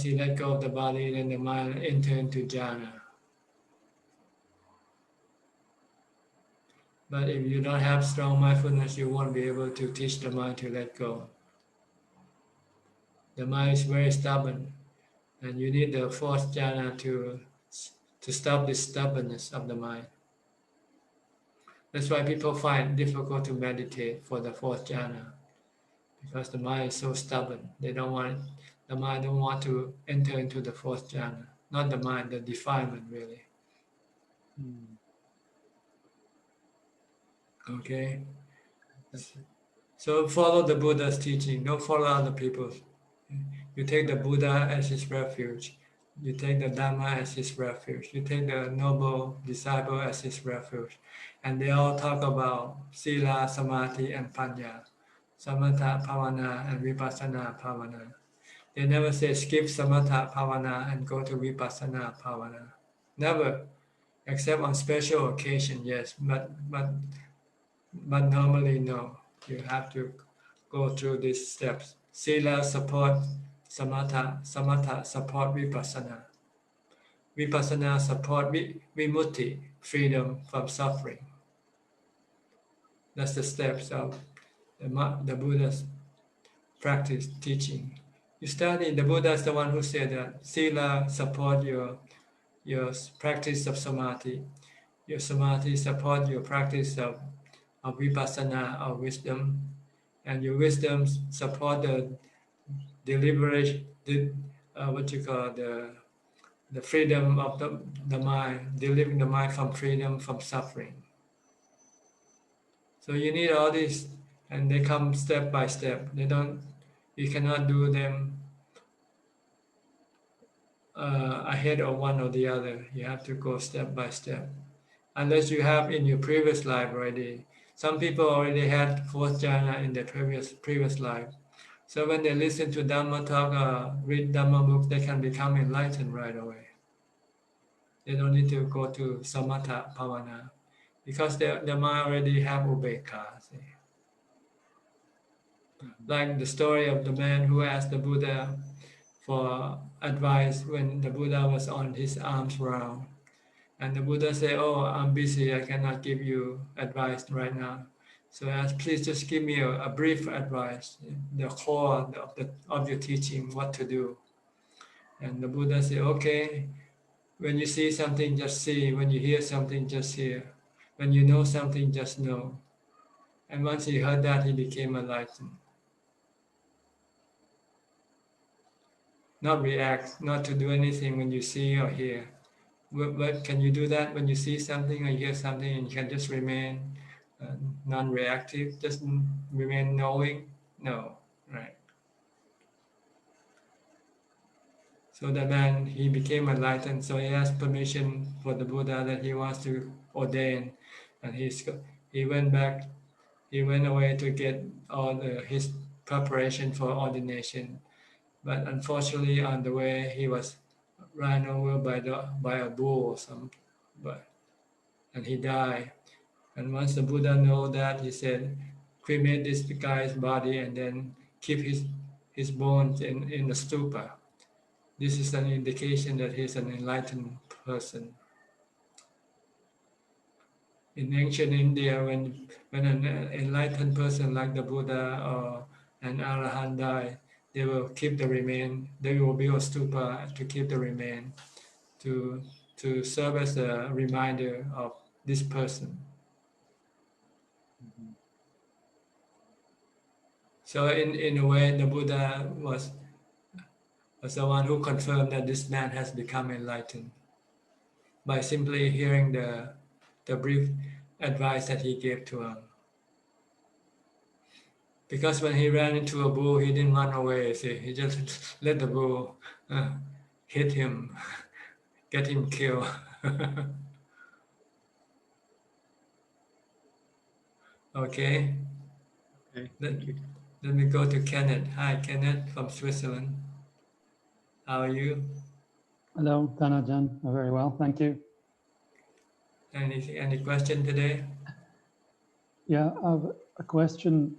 you let go of the body, then the mind enter into jhana. But if you don't have strong mindfulness, you won't be able to teach the mind to let go. The mind is very stubborn, and you need the fourth jhana to stop the stubbornness of the mind. That's why people find it difficult to meditate for the fourth jhana, because the mind is so stubborn. The The mind don't want to enter into the fourth jhana. Not the mind, the defilement really. Okay. So follow the Buddha's teaching. Don't follow other people's. You take the Buddha as his refuge. You take the Dhamma as his refuge. You take the noble disciple as his refuge. And they all talk about Sila, Samadhi, and Panya. Samatha Bhavana and Vipassana Bhavana. They never say skip Samatha Bhavana and go to Vipassana Bhavana. Never. Except on special occasion, yes. But normally, no. You have to go through these steps. Sila support samatha, samatha support vipassana. Vipassana support vimutti, freedom from suffering. That's the steps of the Buddha's practice teaching. You study, the Buddha is the one who said that Sila support your practice of samadhi. Your samadhi support your practice of vipassana, of wisdom, and your wisdom support the deliberation, the freedom of the mind, delivering the mind from freedom from suffering. So you need all these, and they come step by step. You cannot do them ahead of one or the other. You have to go step by step. Unless you have in your previous life already. Some people already had fourth jhana in their previous life. So when they listen to Dhamma talk, read Dhamma books, they can become enlightened right away. They don't need to go to Samatha Bhavana because their mind already have Ubekkha. Like the story of the man who asked the Buddha for advice when the Buddha was on his arms round. And the Buddha said, "Oh, I'm busy, I cannot give you advice right now. So I asked, please just give me a brief advice, the core of your teaching, what to do." And the Buddha said, "Okay, when you see something, just see. When you hear something, just hear. When you know something, just know." And once he heard that, he became enlightened. Not react, not to do anything when you see or hear. But can you do that when you see something or hear something and you can just remain non-reactive, just remain knowing? No, right? So the man, he became enlightened, so he asked permission for the Buddha that he wants to ordain, and he went away to get all his preparation for ordination. But unfortunately, on the way, he was run over by a bull, and he died. And once the Buddha know that, he said, cremate this guy's body and then keep his bones in the stupa. This is an indication that he's an enlightened person. In ancient India, when an enlightened person like the Buddha or an Arahant die, they will keep the remain. They will build a stupa to keep the remain, to serve as a reminder of this person. So in a way, the Buddha was the one who confirmed that this man has become enlightened by simply hearing the brief advice that he gave to him. Because when he ran into a bull, he didn't run away. See, he just let the bull hit him, get him killed. Okay. Okay, thank you. Let me go to Kenneth. Hi, Kenneth from Switzerland. How are you? Hello, Ajahn. Very well, thank you. Any question today? Yeah, I have a question.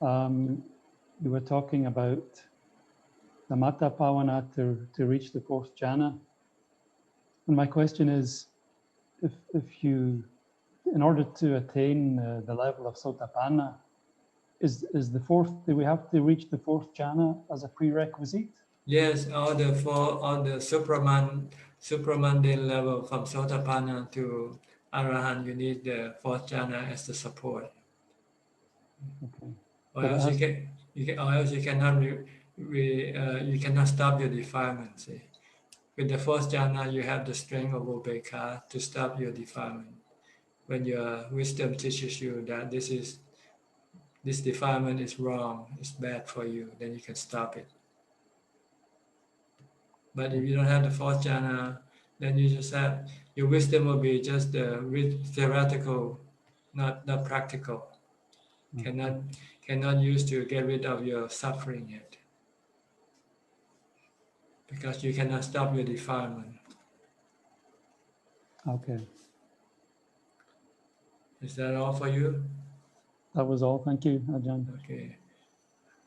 You were talking about Samatha Bhavana to reach the fourth jhana. And my question is, if you, in order to attain the level of Sotapanna, is the fourth, do we have to reach the fourth jhana as a prerequisite? Yes, all the supramundane level from Sotapanna to Arahant, you need the fourth jhana as the support. Okay. Or else you cannot you cannot stop your defilement. See, with the fourth jhana, you have the strength of ubeka to stop your defilement. When your wisdom teaches you that this defilement is wrong, it's bad for you, then you can stop it. But if you don't have the fourth jhana, then you just have your wisdom will be just theoretical, not practical. Cannot use to get rid of your suffering yet, because you cannot stop your defilement. Okay. Is that all for you? That was all. Thank you, Ajahn. Okay.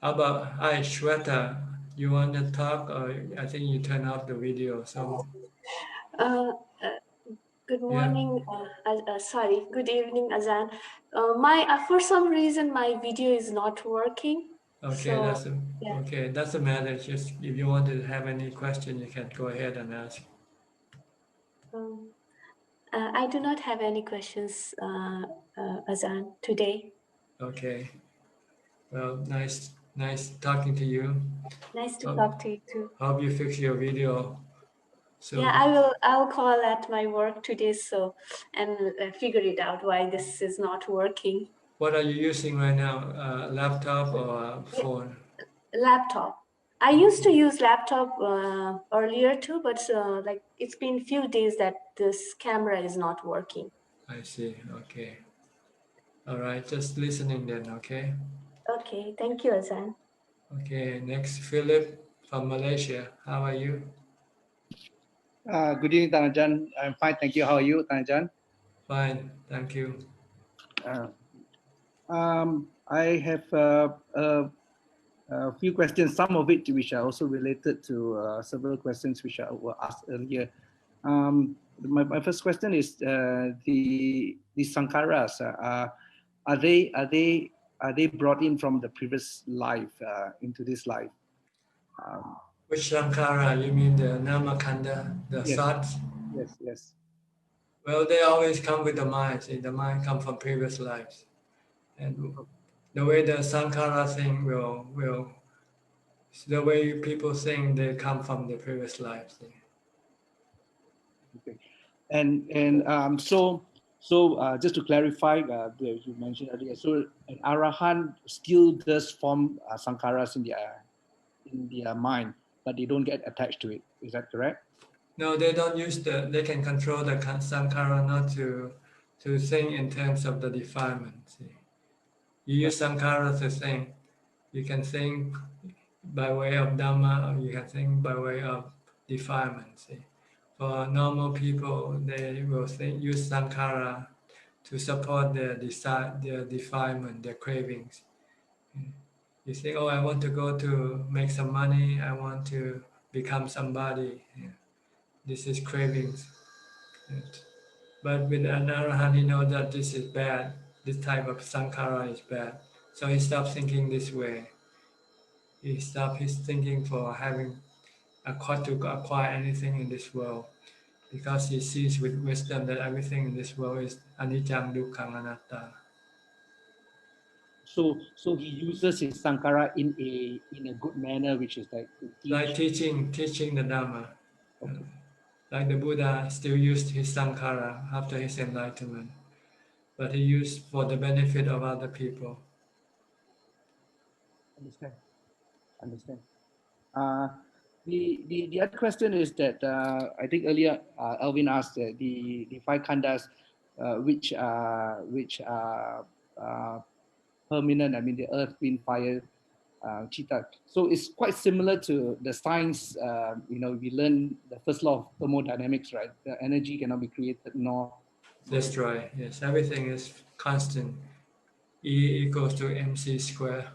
How about Shweta? You want to talk, or I think you turn off the video? So. Good morning. Sorry. Good evening, Ajahn. For some reason my video is not working. Okay, So, okay. Doesn't matter. Just if you want to have any question, you can go ahead and ask. I do not have any questions, Ajahn, today. Okay. Well, nice talking to you. Nice to talk to you too. Hope you fix your video. So, yeah, I'll call at my work today and figure it out why this is not working. What are you using right now? Laptop or phone? Laptop. I used to use laptop earlier too, but like it's been few days that this camera is not working. I see. Okay. All right. Just listening then. Okay. Okay. Thank you, Ajahn. Okay. Next, Philip from Malaysia. How are you? Good evening, Ajahn. I'm fine, thank you. How are you, Ajahn? Fine, thank you. I have a few questions, some of it which are also related to several questions which were asked earlier. My first question is the sankharas. Are they brought in from the previous life into this life? Which sankhara? You mean the namakanda, the yes. thoughts? Yes. Well, they always come with the mind. See, the mind comes from previous lives, and the way the sankhara thing will the way people think they come from the previous lives. Okay, and so just to clarify, you mentioned earlier, so an arahant still does form sankharas in their mind, but they don't get attached to it. Is that correct? No, they don't use they can control the sankhara not to think in terms of the defilement. See? You use sankhara to think. You can think by way of Dhamma, or you can think by way of defilement. See? For normal people, they will use sankhara to support their defilement, their cravings. You think, oh, I want to go to make some money, I want to become somebody. This is cravings. But with an arahant, he knows that this is bad. This type of sankhara is bad. So he stops thinking this way. He stops his thinking for having to acquire anything in this world, because he sees with wisdom that everything in this world is anicca, dukkha, anatta. So he uses his sankhara in a good manner, which is like teaching the Dhamma. Okay. Like the Buddha still used his sankhara after his enlightenment, but he used for the benefit of other people. Understand. The other question is that I think earlier Alvin asked the five khandhas which are permanent. I mean the earth, wind, fire, chitta. So it's quite similar to the science. We learn the first law of thermodynamics, right? The energy cannot be created nor destroyed. Yes, everything is constant. E equals to mc square.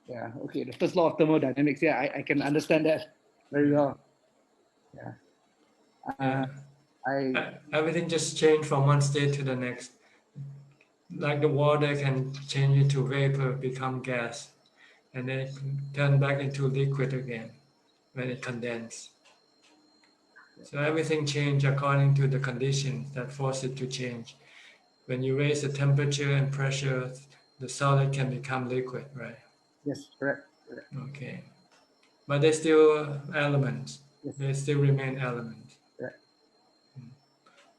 Yeah, okay. The first law of thermodynamics. Yeah, I can understand that very well. Yeah. Everything just changed from one state to the next. Like the water can change into vapor, become gas, and then it turn back into liquid again when it condenses. So everything changes according to the conditions that force it to change. When you raise the temperature and pressure, the solid can become liquid, right? Yes, correct. Okay. But they're still elements. Yes. They still remain elements. Right.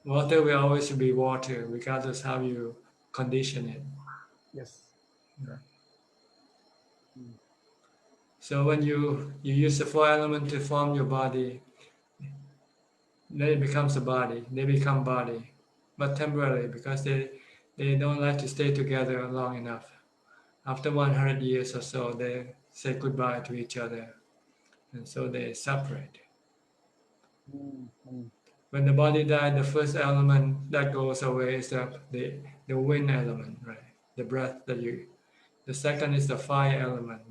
Water will always be water, regardless how you condition it. Yes. Right. So when you use the four elements to form your body, then it becomes a body. They become body, but temporarily because they don't like to stay together long enough. After 100 years or so, they say goodbye to each other, and so they separate. When the body dies, the first element that goes away is the wind element, right? The breath that you. The second is the fire element.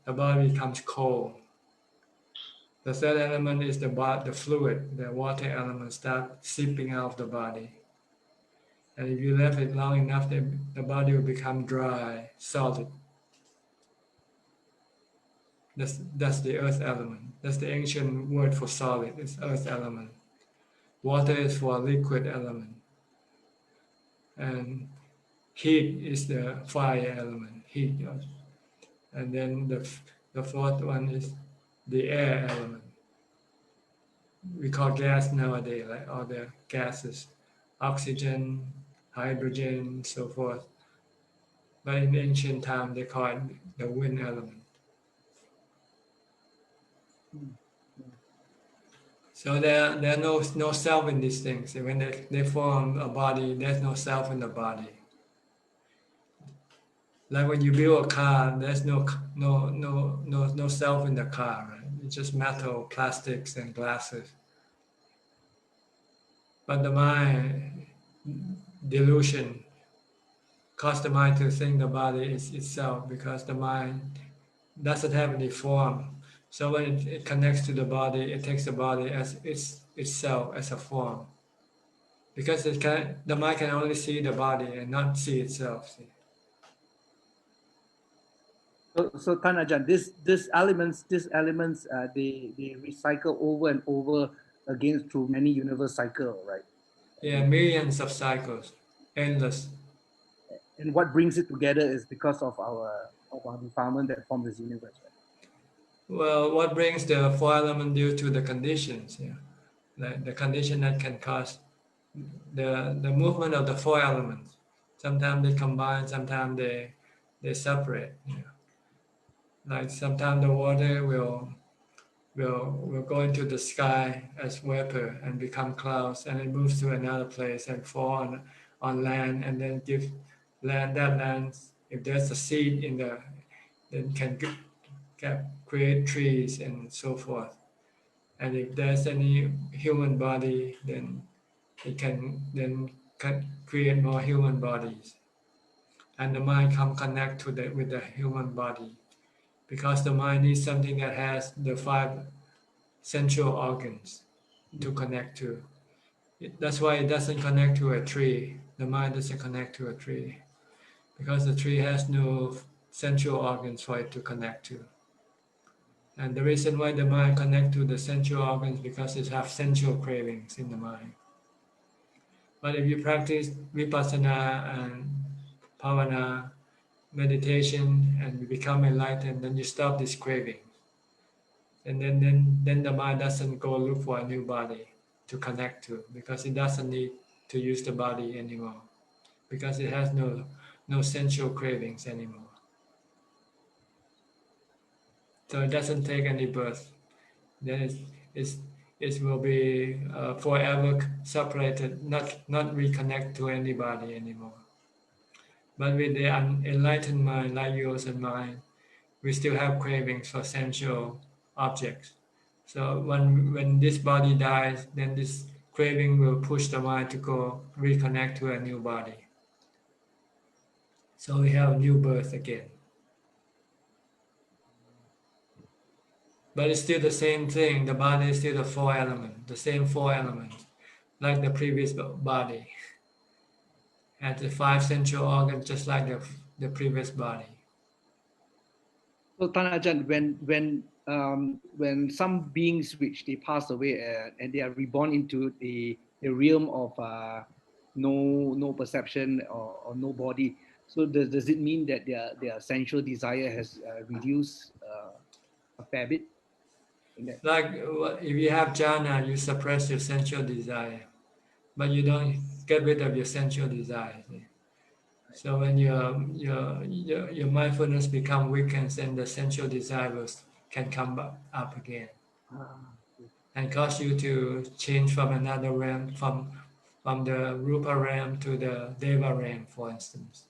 The body becomes cold. The third element is the fluid, the water element start seeping out of the body. And if you left it long enough, the body will become dry, solid. That's the earth element. That's the ancient word for solid, it's earth element. Water is for liquid element. And heat is the fire element, heat. And then the fourth one is the air element. We call gas nowadays, like all the gases, oxygen, hydrogen, so forth. But in ancient time, they call it the wind element. So there are no self in these things. When they form a body, there's no self in the body. Like when you build a car, there's no self in the car, right? It's just metal, plastics, and glasses. But the mind, delusion, cause the mind to think the body is itself, because the mind doesn't have any form. So when it connects to the body, it takes the body as itself, as a form. Because the mind can only see the body and not see itself. See? So Tanajan, these elements, they recycle over and over again through many universe cycle, right? Yeah, millions of cycles, endless. And what brings it together is because of our defilement that forms this universe, right? Well, what brings the four elements due to the conditions? Yeah, like the condition that can cause the movement of the four elements. Sometimes they combine, sometimes they separate. Yeah. Like sometimes the water will go into the sky as vapor and become clouds, and it moves to another place and fall on land, and then give land that land. If there's a seed in the, then can create trees and so forth. And if there's any human body, then it can create more human bodies. And the mind can connect with the human body, because the mind needs something that has the five sensual organs to connect to. That's why it doesn't connect to a tree. The mind doesn't connect to a tree, because the tree has no sensual organs for it to connect to. And the reason why the mind connects to the sensual organs, because it has sensual cravings in the mind. But if you practice vipassana and bhavana, meditation, and you become enlightened, then you stop this craving. And then the mind doesn't go look for a new body to connect to, because it doesn't need to use the body anymore, because it has no sensual cravings anymore. So it doesn't take any birth. Then it will be forever separated, not reconnect to anybody anymore. But with the enlightened mind, like yours and mine, we still have cravings for sensual objects. So when this body dies, then this craving will push the mind to go reconnect to a new body. So we have new birth again. But it's still the same thing. The body is still the four elements, the same four elements, like the previous body. And the five sensual organs, just like the previous body. So Tanajan, when some beings which they pass away and they are reborn into the realm of no perception or no body, so does it mean that their sensual desire has reduced a fair bit. Like if you have jhana, you suppress your sensual desire, but you don't get rid of your sensual desire. See? So when your mindfulness become weakened, then the sensual desire can come up again, and cause you to change from another realm, from the rupa realm to the deva realm, for instance,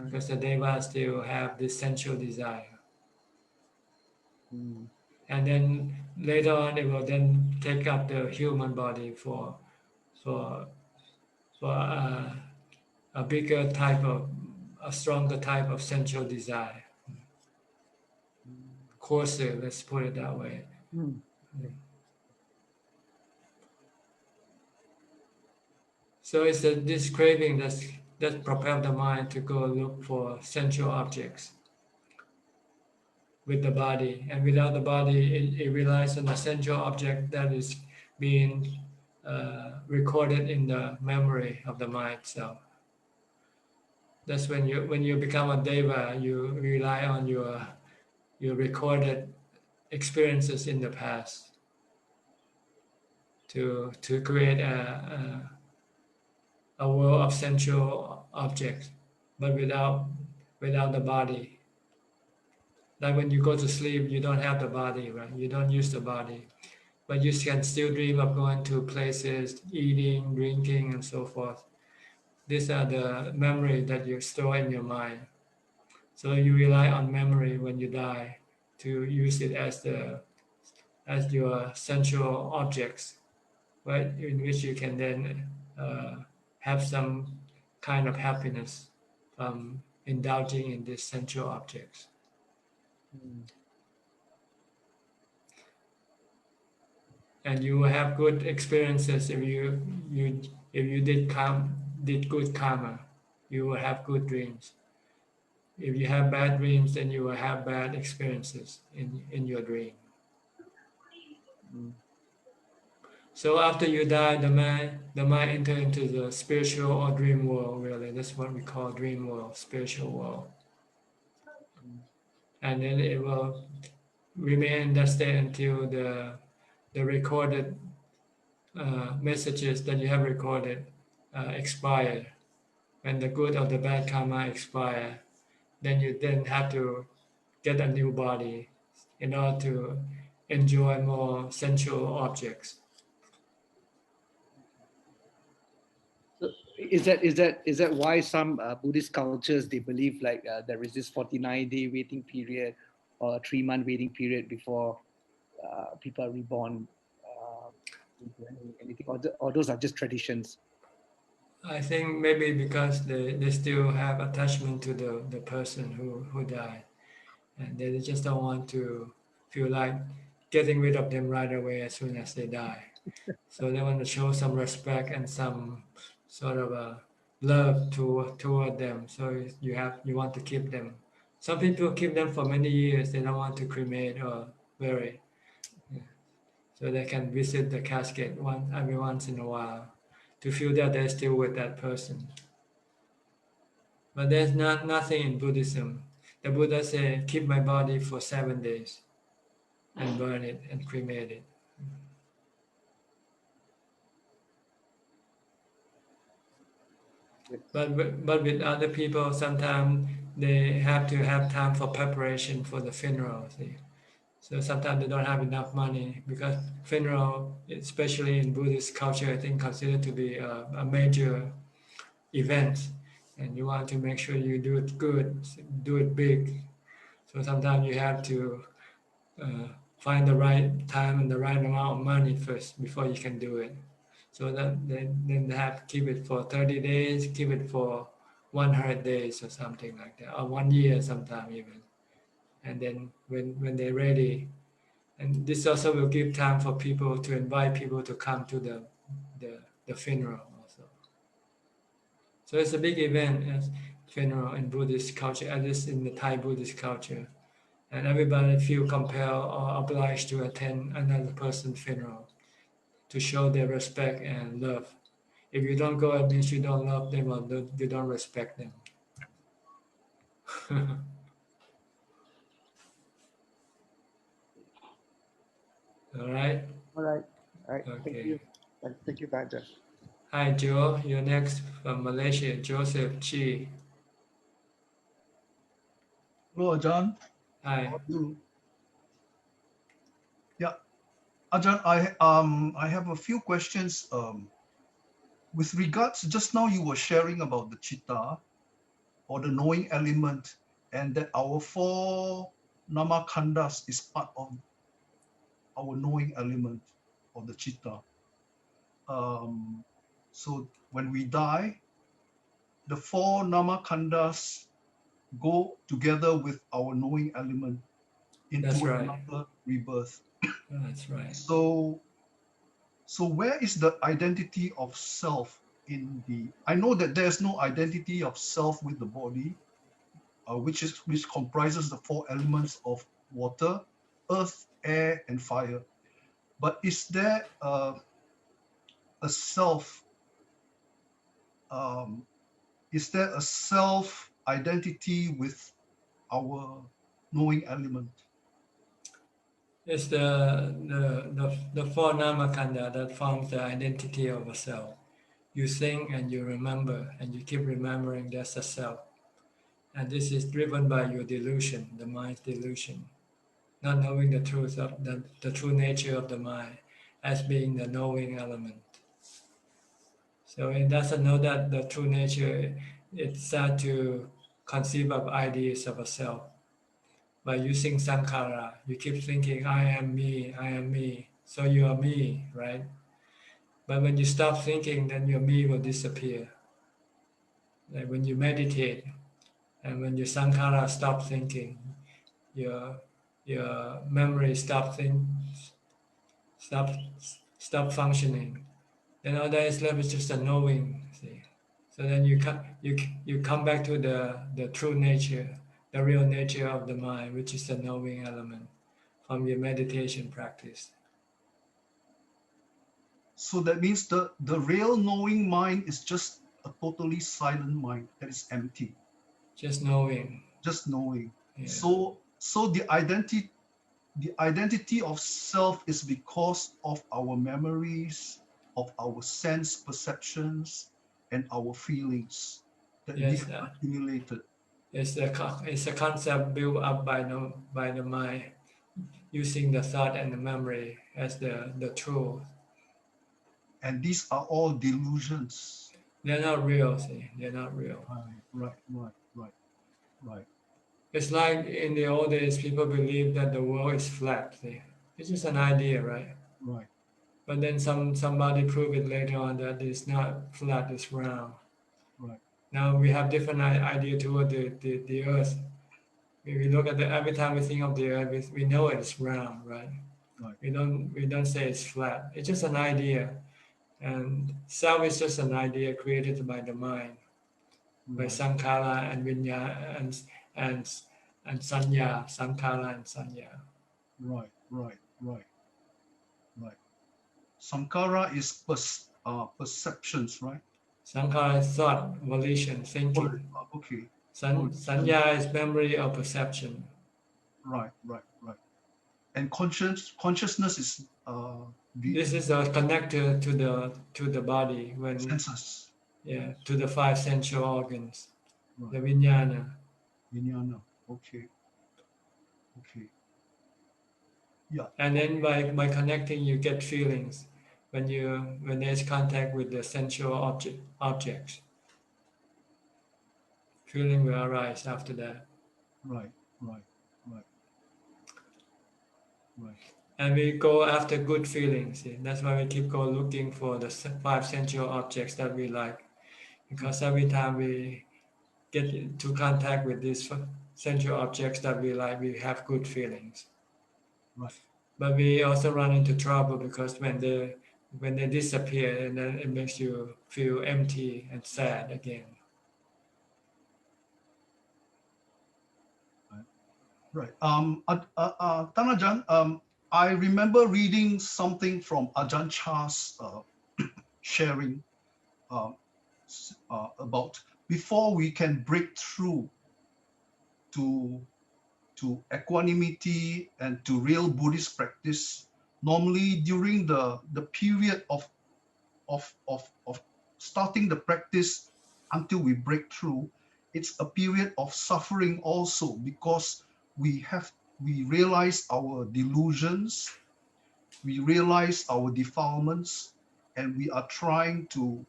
because the devas still have this sensual desire. And then later on, it will then take up the human body for a bigger type of, a stronger type of sensual desire. Coarser, let's put it that way. So it's this craving that propels the mind to go look for sensual objects with the body, and without the body, it relies on the sensual object that is being recorded in the memory of the mind itself. That's when you become a deva, you rely on your recorded experiences in the past to create a world of sensual objects, but without the body. Like when you go to sleep, you don't have the body, right? You don't use the body, but you can still dream of going to places, eating, drinking, and so forth. These are the memory that you store in your mind. So you rely on memory when you die to use it as your sensual objects, right? In which you can then have some kind of happiness from indulging in these sensual objects. And you will have good experiences if you did good karma. You will have good dreams. If you have bad dreams, then you will have bad experiences in your dream. So after you die, the mind enter into the spiritual or dream world. Really, that's what we call dream world, spiritual world. And then it will remain in that state until the recorded messages that you have recorded expire. When the good or the bad karma expire, then you have to get a new body in order to enjoy more sensual objects. So is that why some Buddhist cultures, they believe like there is this 49-day waiting period or a 3-month waiting period before people are reborn? Anything, or those are just traditions? I think maybe because they still have attachment to the person who died, and they just don't want to feel like getting rid of them right away as soon as they die. So they want to show some respect and some sort of a love toward them. So you want to keep them. Some people keep them for many years. They don't want to cremate or bury, so they can visit the casket every once in a while to feel that they're still with that person. But there's nothing in Buddhism. The Buddha said, keep my body for 7 days and burn it and cremate it. But with other people, sometimes they have to have time for preparation for the funeral. See? So sometimes they don't have enough money, because funeral, especially in Buddhist culture, I think considered to be a major event, and you want to make sure you do it good, do it big. So sometimes you have to find the right time and the right amount of money first before you can do it. So that then they have to keep it for 30 days, keep it for 100 days or something like that, or 1 year sometimes even. And then when they're ready, and this also will give time for people to invite people to come to the funeral also. So it's a big event as funeral in Buddhist culture, at least in the Thai Buddhist culture. And everybody feel compelled or obliged to attend another person's funeral to show their respect and love. If you don't go, it means you don't love them or you don't respect them. All right. All right. All right. Okay. Thank you. Thank you, Ajahn. Hi, Joe. You're next from Malaysia, Joseph Chi. Hello, Ajahn. Hi. How are you? Yeah, Ajahn, I have a few questions. With regards, just now you were sharing about the chitta or the knowing element, and that our four namakhandas is part of our knowing element of the chitta. So when we die, the four namakhandas go together with our knowing element That's into right. another rebirth. That's right. So where is the identity of self in the? I know that there's no identity of self with the body, which comprises the four elements of water, earth, air, and fire. But is there a self? Is there a self identity with our knowing element? It's the four namakanda that forms the identity of a self. You think and you remember, and you keep remembering that's a self. And this is driven by your delusion, the mind's delusion, not knowing the truth of the true nature of the mind as being the knowing element. So it doesn't know that the true nature, it starts to conceive of ideas of a self. By using sankhara, you keep thinking, I am me, so you are me, right? But when you stop thinking, then your me will disappear. Like when you meditate, and when your sankhara stop thinking, your memory stop functioning. Then all that is left is just a knowing. See, so then you come back to the true nature, the real nature of the mind, which is the knowing element, from your meditation practice. So that means the real knowing mind is just a totally silent mind that is empty. Just knowing. Just knowing. Yeah. So the identity of self is because of our memories, of our sense perceptions, and our feelings that we Yes, have accumulated. It's a concept built up by the mind, using the thought and the memory as the truth. And these are all delusions. They're not real, see, they're not real. Right. It's like in the old days, people believed that the world is flat. See? It's just an idea, right? Right. But then somebody proved it later on that it's not flat, it's round. Right. Now we have different idea toward the earth. If we look at every time we think of the earth, we know it's round, right? Right. We don't say it's flat. It's just an idea. And self is just an idea created by the mind, by sankhara and vinyana and sanya, sankhara and sanya. Right. Sankara is perceptions, right? Sankhara is thought, volition, thinking. Okay. Sanya is memory or perception. Right. And consciousness is this is connected to the body when senses. Yeah, to the five sensual organs, Right. the vinyana. Vinyana. Okay. Yeah. And then by connecting, you get feelings when there's contact with the sensual objects. Feeling will arise after that. Right. And we go after good feelings. See? That's why we keep looking for the five sensual objects that we like, because every time we get into contact with these sensual objects that we like, we have good feelings. Right. But we also run into trouble because when they disappear, and then it makes you feel empty and sad again. Right. Tanajan, I remember reading something from Ajahn Chah's sharing about before we can break through to equanimity and to real Buddhist practice, normally during the period of starting the practice until we break through, it's a period of suffering also, because we realize our delusions, we realize our defilements, and we are trying to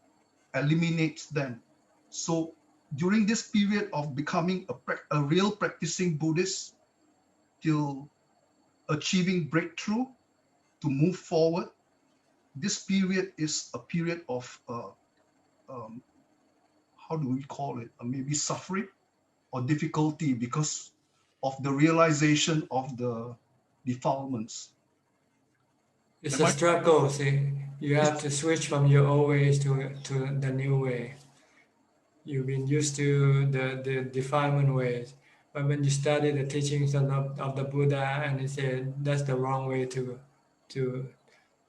eliminate them. So during this period of becoming a real practicing Buddhist till achieving breakthrough, to move forward, this period is a period of how do we call it? Maybe suffering or difficulty because of the realization of the defilements. It's a struggle, see. You have to switch from your old ways to the new way. You've been used to the defilement ways. But when you study the teachings of the Buddha, and he said that's the wrong way to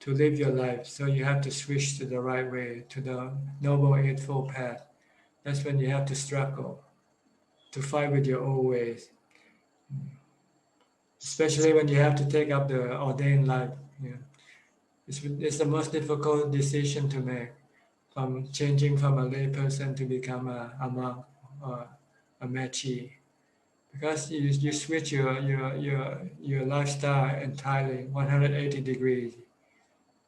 live your life. So you have to switch to the right way, to the Noble Eightfold Path. That's when you have to struggle, to fight with your old ways. Especially when you have to take up the ordained life. Yeah. It's the most difficult decision to make, from changing from a lay person to become a monk or a mechi. Because you switch your lifestyle entirely 180 degrees,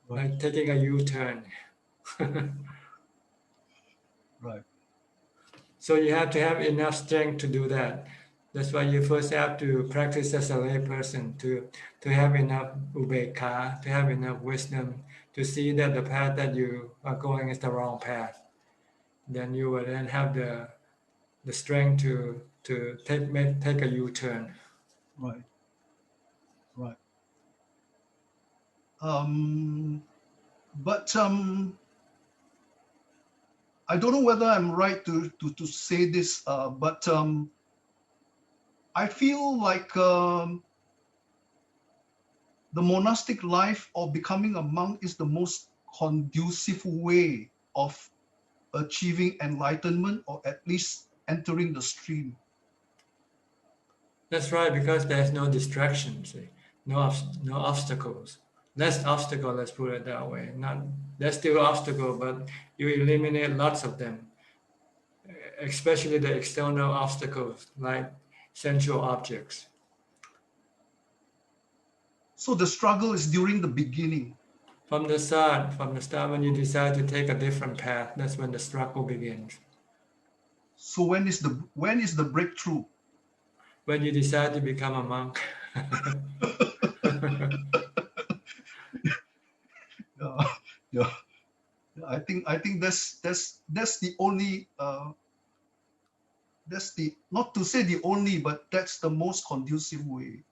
like taking a U-turn. Right. So you have to have enough strength to do that. That's why you first have to practice as a lay person to have enough ubekkha, to have enough wisdom, to see that the path that you are going is the wrong path. Then you will then have the strength to take a U-turn. Right. Right. But I don't know whether I'm right to say this, but I feel like the monastic life or becoming a monk is the most conducive way of achieving enlightenment, or at least entering the stream. That's right, because there's no distractions, no obstacles. Less obstacle, let's put it that way. There's still obstacle, but you eliminate lots of them, especially the external obstacles like sensual objects. So the struggle is during the beginning. From the start when you decide to take a different path, that's when the struggle begins. So when is the breakthrough? When you decide to become a monk. Yeah. I think that's the only that's the, not to say the only, but that's the most conducive way.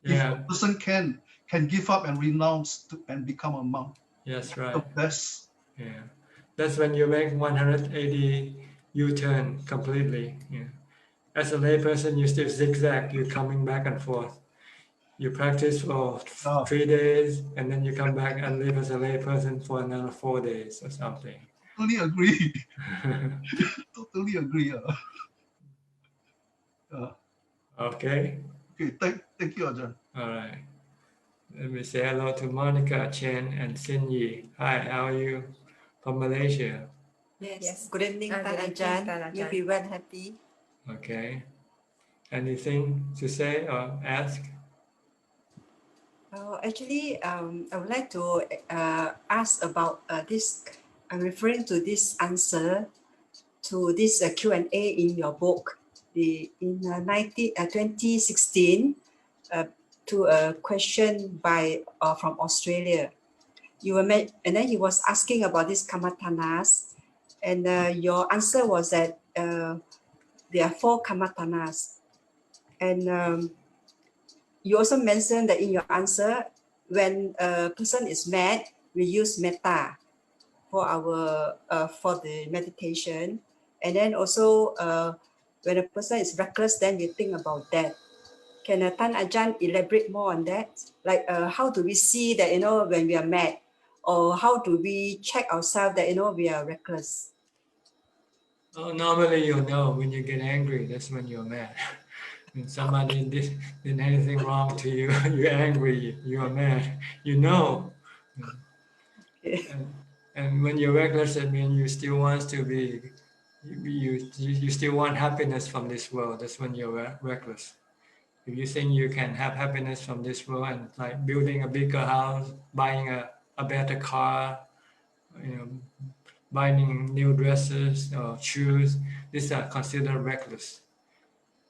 Yeah. If a person can give up and renounce and become a monk. Yes, right. The best. Yeah. That's when you make 180 U-turn completely. Yeah. As a layperson, you still zigzag, you're coming back and forth. You practice for 3 days, and then you come back and live as a layperson for another 4 days or something. Totally agree. Totally agree. Okay. Okay. Thank you, Ajahn. All right. Let me say hello to Monica, Chen, and Xin Yi. Hi, how are you? From Malaysia. Yes. Good evening, Tan Ajahn. You'll be well happy. Okay. Anything to say or ask? Actually, I would like to ask about this. I'm referring to this answer to this Q&A in your book. In 2016, to a question by from Australia. And then he was asking about these kamatanas, and your answer was that there are 4 kamatanas. And you also mentioned that in your answer, when a person is mad, we use metta for our for the meditation, and then also when a person is reckless, then we think about that. Can Tan Ajahn elaborate more on that? Like how do we see that when we are mad, or how do we check ourselves that we are reckless? Normally you know when you get angry, that's when you're mad. When somebody did anything wrong to you, you're angry, you are mad, you know. And when you're reckless, it means you still want to be, you still want happiness from this world. That's when you're reckless. If you think you can have happiness from this world and like building a bigger house, buying a better car, you know, buying new dresses or shoes, these are considered reckless.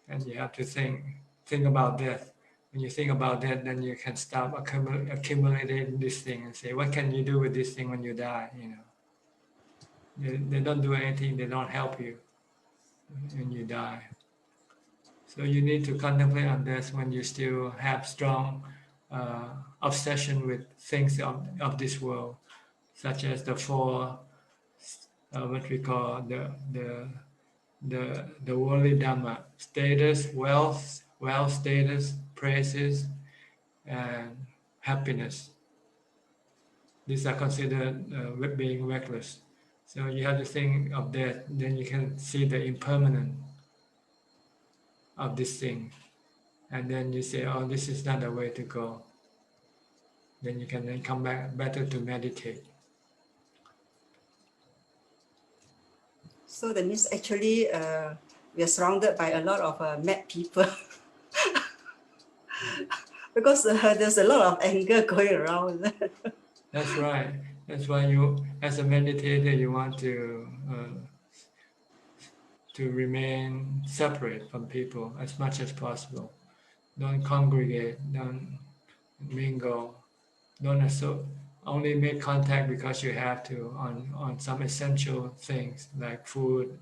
And you have to think about that. When you think about that, then you can stop accumulating this thing and say, what can you do with this thing when you die? You know, they don't do anything. They don't help you when you die. So you need to contemplate on this when you still have strong obsession with things of this world, such as the four, what we call the worldly Dhamma: status, wealth, status, praises, and happiness. These are considered being reckless. So you have to think of that. Then you can see the impermanence of this thing, and then you say, "Oh, this is not the way to go." Then you can then come back better to meditate. So that means actually we are surrounded by a lot of mad people because there's a lot of anger going around. That's right. That's why you, as a meditator, you want to remain separate from people as much as possible. Don't congregate. Don't mingle. Don't only make contact because you have to on some essential things like food,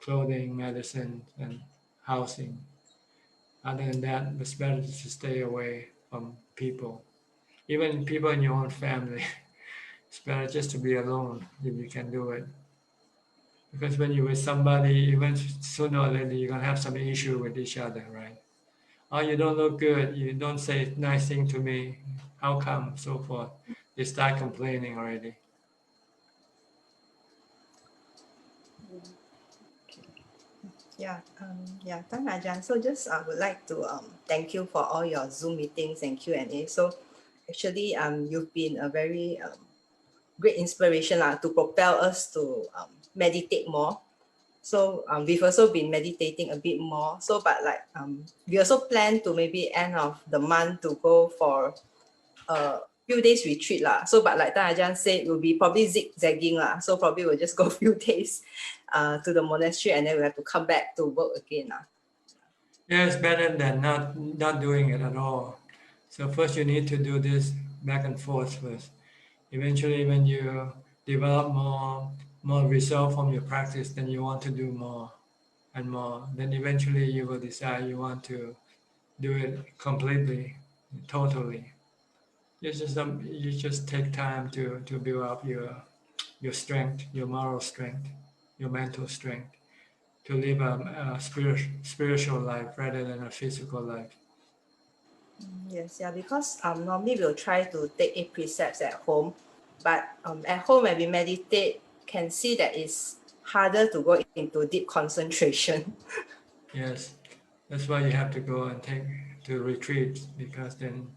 clothing, medicine, and housing. Other than that, it's better to stay away from people, even people in your own family. It's better just to be alone if you can do it. Because when you're with somebody, even sooner or later, you're gonna have some issue with each other, right? Oh, you don't look good. You don't say nice thing to me. How come? So forth. They start complaining already. Thank Ajahn. So just I would like to thank you for all your Zoom meetings and Q&A. So actually you've been a very great inspiration to propel us to meditate more. So we've also been meditating a bit more. So but like we also plan to maybe end of the month to go for a few days retreat lah. So but like Tan Ajahn said, we'll be probably zigzagging lah. So probably we'll just go a few days to the monastery and then we'll have to come back to work again lah. Yeah, it's better than not doing it at all. So first you need to do this back and forth first. Eventually, when you develop more result from your practice, then you want to do more and more. Then eventually you will decide you want to do it completely, totally. You just take time to build up your strength, your moral strength, your mental strength, to live a spiritual life rather than a physical life. Yes, because normally we'll try to take 8 precepts at home, but at home when we meditate, can see that it's harder to go into deep concentration. Yes, that's why you have to go and to retreat, because then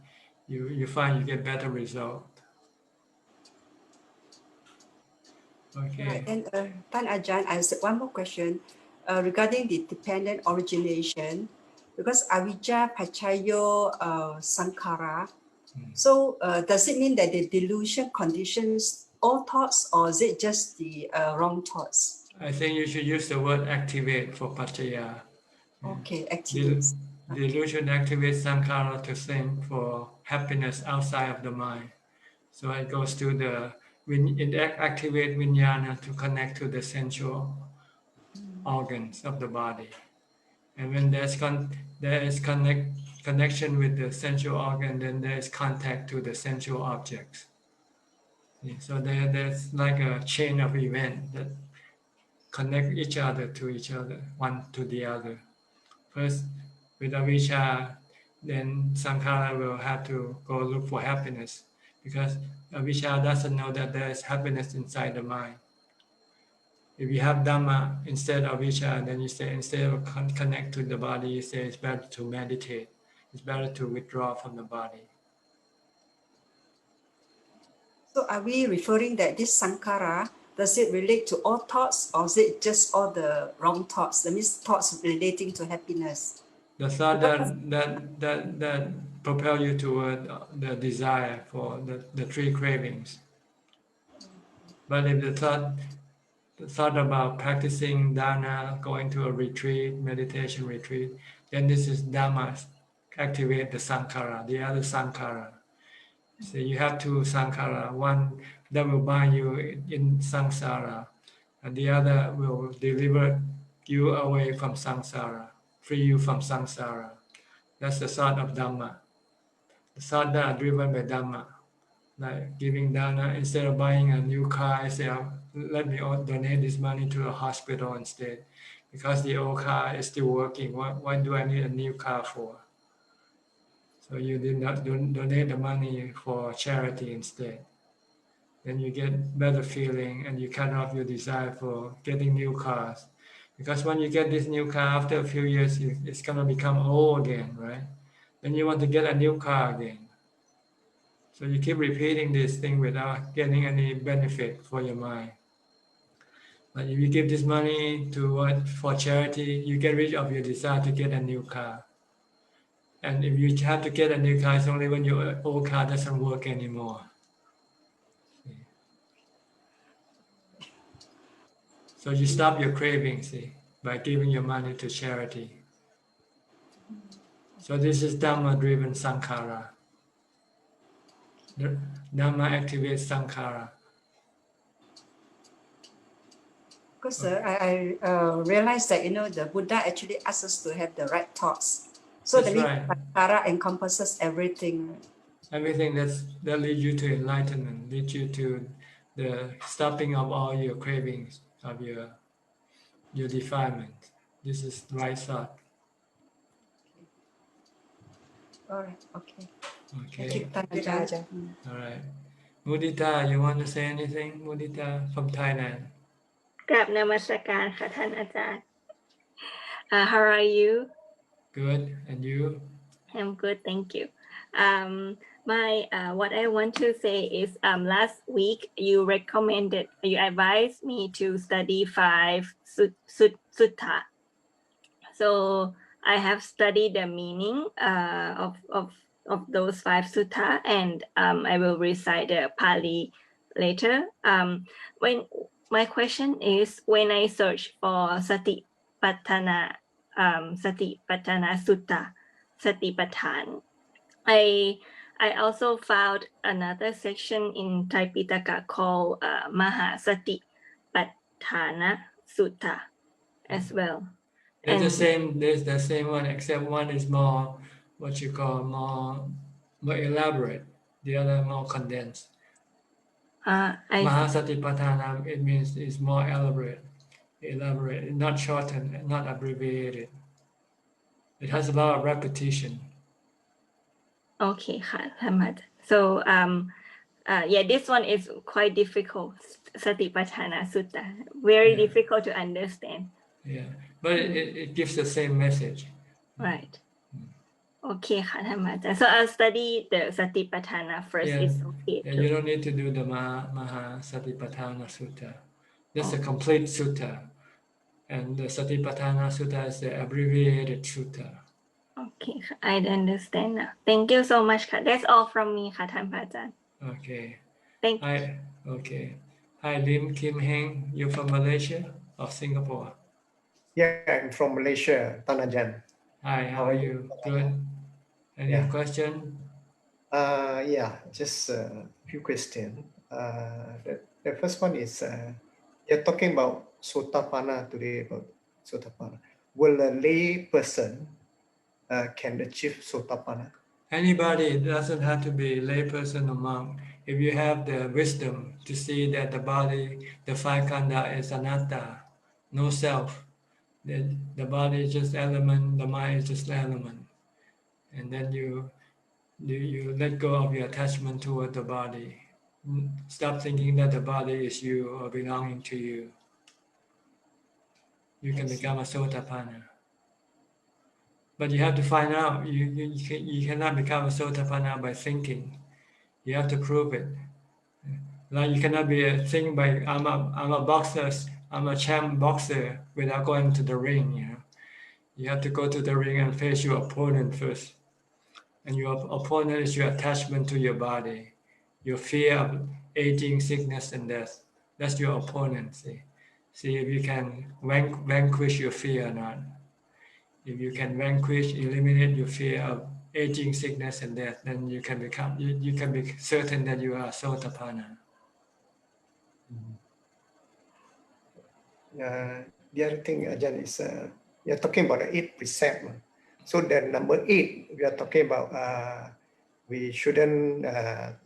you find you get better result. Okay. Right. And Tan Ajahn, I have one more question regarding the dependent origination, because avijja pachayo sankhara. So does it mean that the delusion conditions all thoughts, or is it just the wrong thoughts? I think you should use the word activate for paccaya. Okay, activate. Delusion activates sankhara to think for happiness outside of the mind. So it goes to it activates vijnana to connect to the sensual organs of the body. And when there is connection with the sensual organ, then there is contact to the sensual objects. So there's like a chain of events that connect each other, one to the other. First, with avijja, then sankhara will have to go look for happiness, because avijja doesn't know that there is happiness inside the mind. If you have Dhamma instead of Vichara, then you say instead of connect to the body, you say it's better to meditate. It's better to withdraw from the body. So are we referring that this sankhara, does it relate to all thoughts or is it just all the wrong thoughts? That means thoughts relating to happiness. The thought that propel you toward the desire for the three cravings. But if the thought about practicing dana, going to a retreat, meditation retreat, then this is Dhamma, activate the sankhara, the other sankhara. So you have two sankhara, one that will bind you in samsara, and the other will deliver you away from samsara, free you from samsara. That's the thought of Dhamma. The thought that are driven by Dhamma, like giving dana. Instead of buying a new car, I say, let me donate this money to a hospital instead, because the old car is still working. Why do I need a new car for? So you did not donate the money for charity instead. Then you get better feeling and you cut off your desire for getting new cars. Because when you get this new car, after a few years, it's going to become old again, right? Then you want to get a new car again. So you keep repeating this thing without getting any benefit for your mind. But if you give this money to for charity, you get rid of your desire to get a new car. And if you have to get a new car, it's only when your old car doesn't work anymore. So you stop your craving, see, by giving your money to charity. So this is Dhamma-driven sankhara. Dhamma activates sankhara. Because I realized that, the Buddha actually asks us to have the right thoughts. So That's that means right. sankhara encompasses everything. Everything that leads you to enlightenment, leads you to the stopping of all your cravings, of your defilement. This is right thought. All right, okay. Okay. Thank you, Ajahn. All right. Mudita, you want to say anything? Mudita from Thailand. กราบนมัสการค่ะท่านอาจารย์ How are you? Good. And you? I'm good, thank you. What I want to say is last week you advised me to study 5 sutta. So I have studied the meaning of those 5 sutta, and I will recite the Pali later. My question is, when I search for Satipatthana Sutta, Satipatthana, I also found another section in Tripitaka called Mahasatipatthana Sutta as well. There's the same one, except one is more, what you call more elaborate. The other more condensed. Mahasatipatthana, it means it's more elaborate, not shortened, not abbreviated. It has a lot of repetition. Okay, so this one is quite difficult. Satipatthana Sutta, very difficult to understand. Yeah, but it gives the same message. Right. Okay, so I'll study the Satipatthana first. Yeah. It's okay. Yeah, you don't need to do the Mahasatipatthana Sutta. That's a complete sutta. And the Satipatthana Sutta is the abbreviated sutta. Okay, I understand now. Thank you so much. That's all from me,ท่านพระอาจารย์. Okay. Thank you. Okay. Hi, Lim Kim Heng. You from Malaysia or Singapore? Yeah, I'm from Malaysia, Tanajan. Hi, how are you? Good. Any question? Yeah, just a few questions. The first one is, you're talking about Sotapanna today, about Sotapanna. Will a lay person can achieve Sotapanna? Anybody. It doesn't have to be lay person or monk. If you have the wisdom to see that the body, the 5 khandha is anatta, no self, the body is just element, the mind is just element, and then you let go of your attachment toward the body. Stop thinking that the body is you or belonging to you. you can become a Sotapanna. But you have to find out. You cannot become a Sotapanna by thinking. You have to prove it. Like you cannot be a thing by I'm a boxer, I'm a champ boxer without going to the ring. You know, you have to go to the ring and face your opponent first. And your opponent is your attachment to your body, your fear of aging, sickness, and death. That's your opponent. See if you can vanquish your fear or not. If you can eliminate your fear of aging, sickness, and death, then you can be certain that you are Sotapanna. The other thing, Ajahn, is you're talking about the 8 precepts. So the number 8, we are talking about we shouldn't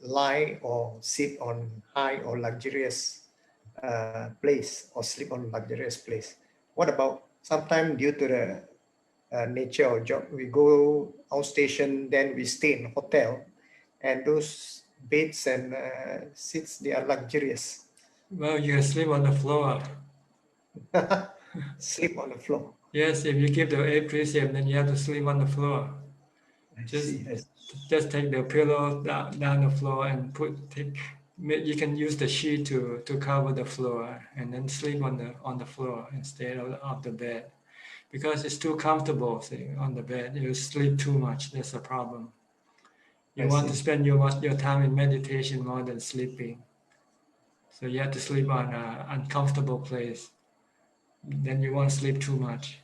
lie or sit on high or luxurious place or sleep on luxurious place. What about sometimes due to the nature of job, we go outstation, then we stay in hotel, and those beds and seats, they are luxurious. Well, you can sleep on the floor. Sleep on the floor. Yes, if you give the 8 precepts, then you have to sleep on the floor. Just take the pillow down the floor and you can use the sheet to cover the floor and then sleep on the floor instead of the bed, because it's too comfortable. On the bed, you sleep too much. That's a problem. You want to spend your time in meditation more than sleeping. So you have to sleep on an uncomfortable place. Then you won't sleep too much.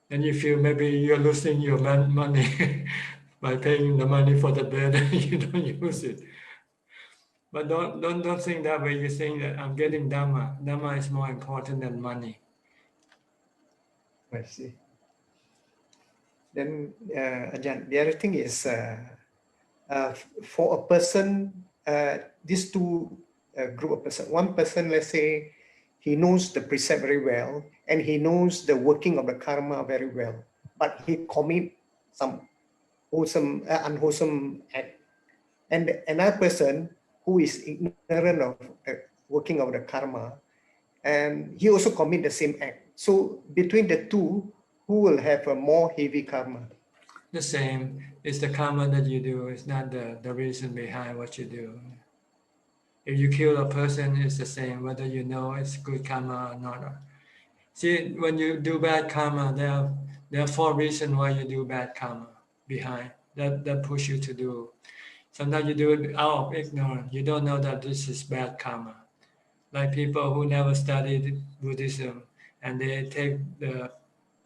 Then you feel maybe you're losing your money by paying the money for the bed and you don't use it. But don't think that way. You think that I'm getting Dhamma. Dhamma is more important than money. I see. Then, Ajahn, the other thing is for a person, these two group of person. One person, let's say, he knows the precept very well and he knows the working of the karma very well, but he commit some unwholesome act. And another person who is ignorant of the working of the karma, and he also commit the same act. So between the two, who will have a more heavy karma? The same. It's the karma that you do. It's not the reason behind what you do. If you kill a person, it's the same, whether you know it's good karma or not. See, when you do bad karma, there are 4 reasons why you do bad karma behind that push you to do. Sometimes you do it out of ignorance. You don't know that this is bad karma. Like people who never studied Buddhism and they take the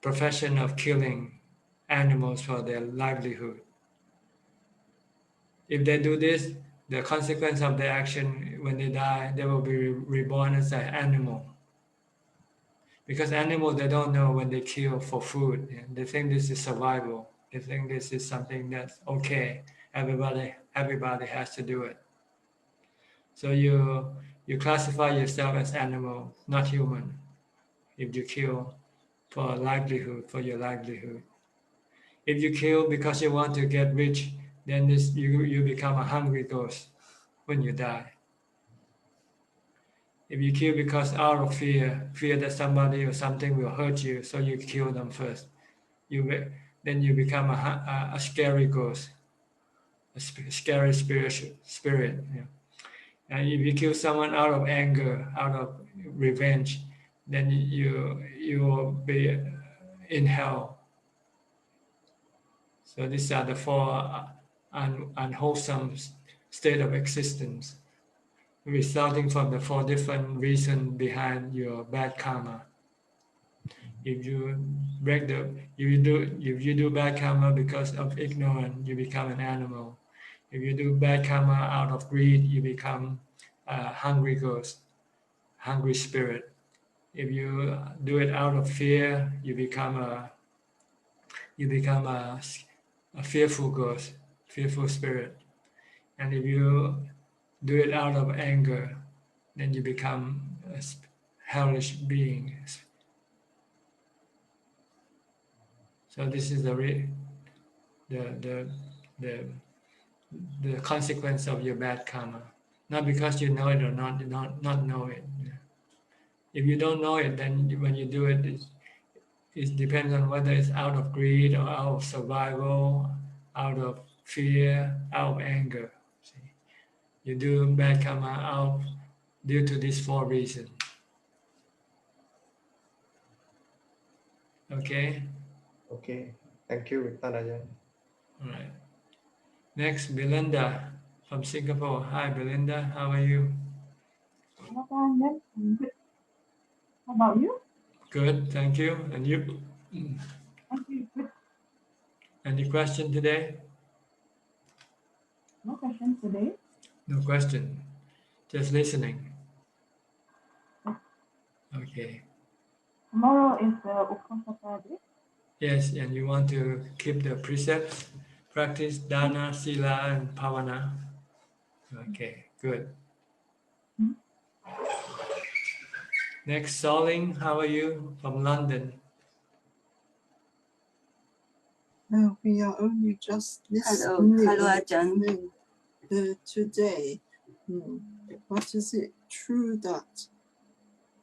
profession of killing animals for their livelihood. If they do this, the consequence of their action, when they die, they will be reborn as an animal. Because animals, they don't know when they kill for food. They think this is survival. They think this is something that's okay. Everybody has to do it. So you classify yourself as animal, not human, if you kill for your livelihood. If you kill because you want to get rich, then you become a hungry ghost when you die. If you kill because out of fear that somebody or something will hurt you, so you kill them first, then you become a scary ghost, a scary spirit. Yeah. And if you kill someone out of anger, out of revenge, then you will be in hell. So these are the 4 unwholesome state of existence, resulting from the 4 different reasons behind your bad karma. If you do bad karma because of ignorance, you become an animal. If you do bad karma out of greed, you become a hungry ghost, hungry spirit. If you do it out of fear, you become a fearful ghost, fearful spirit. And if you do it out of anger, then you become a hellish being. So this is the consequence of your bad karma. Not because you know it or not know it. If you don't know it, then when you do it, it depends on whether it's out of greed or out of survival, out of fear, out of anger. See? You do bad karma out due to these 4 reasons. Okay? Okay. Thank you, Ajahn. All right. Next, Belinda from Singapore. Hi, Belinda. How are you? How about you? Good, thank you. And you? Thank you. Good. Any question today? No questions today. No question. Just listening. Okay. Tomorrow is the Upasaka day. Yes, and you want to keep the precepts, practice dana, sila, and bhavana. Okay, good. Next, Soling, how are you? From London. We are only just Hello, Ajahn. Today. But is it true that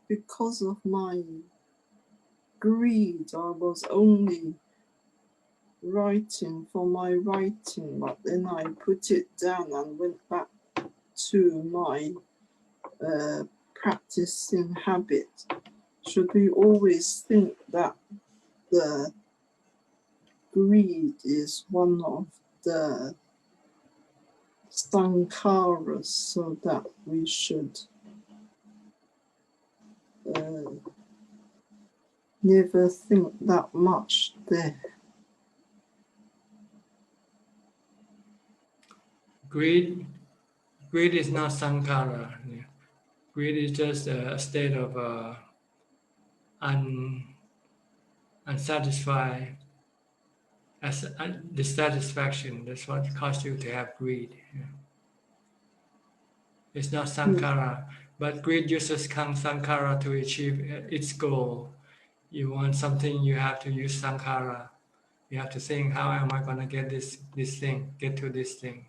because of my greed, I was only writing for my writing, but then I put it down and went back to my practicing habit? Should we always think that the greed is one of the sankharas, so that we should never think that much there? Greed is not sankhara. Greed is just a state of unsatisfied, dissatisfaction. That's what caused you to have greed. It's not sankhara, but greed uses sankhara to achieve its goal. You want something, you have to use sankhara. You have to think, how am I going to get this thing, get to this thing?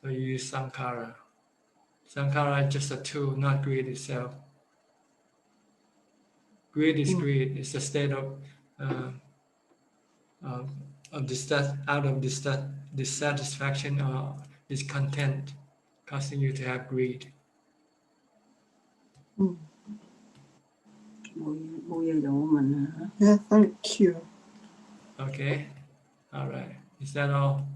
So you use sankhara. Sankhara is just a tool, not greed itself. Greed is greed. It's a state of dissatisfaction or discontent, causing you to have greed. Yeah, thank you. Okay. All right. Is that all?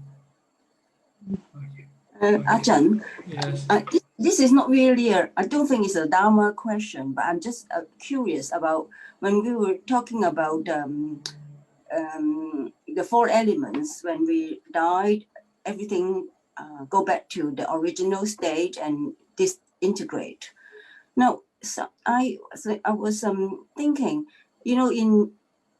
Okay. Ajahn, yes. This is not really I don't think it's a Dharma question, but I'm just curious about when we were talking about the 4 elements. When we died, everything go back to the original state and disintegrate. Now, so I was thinking, in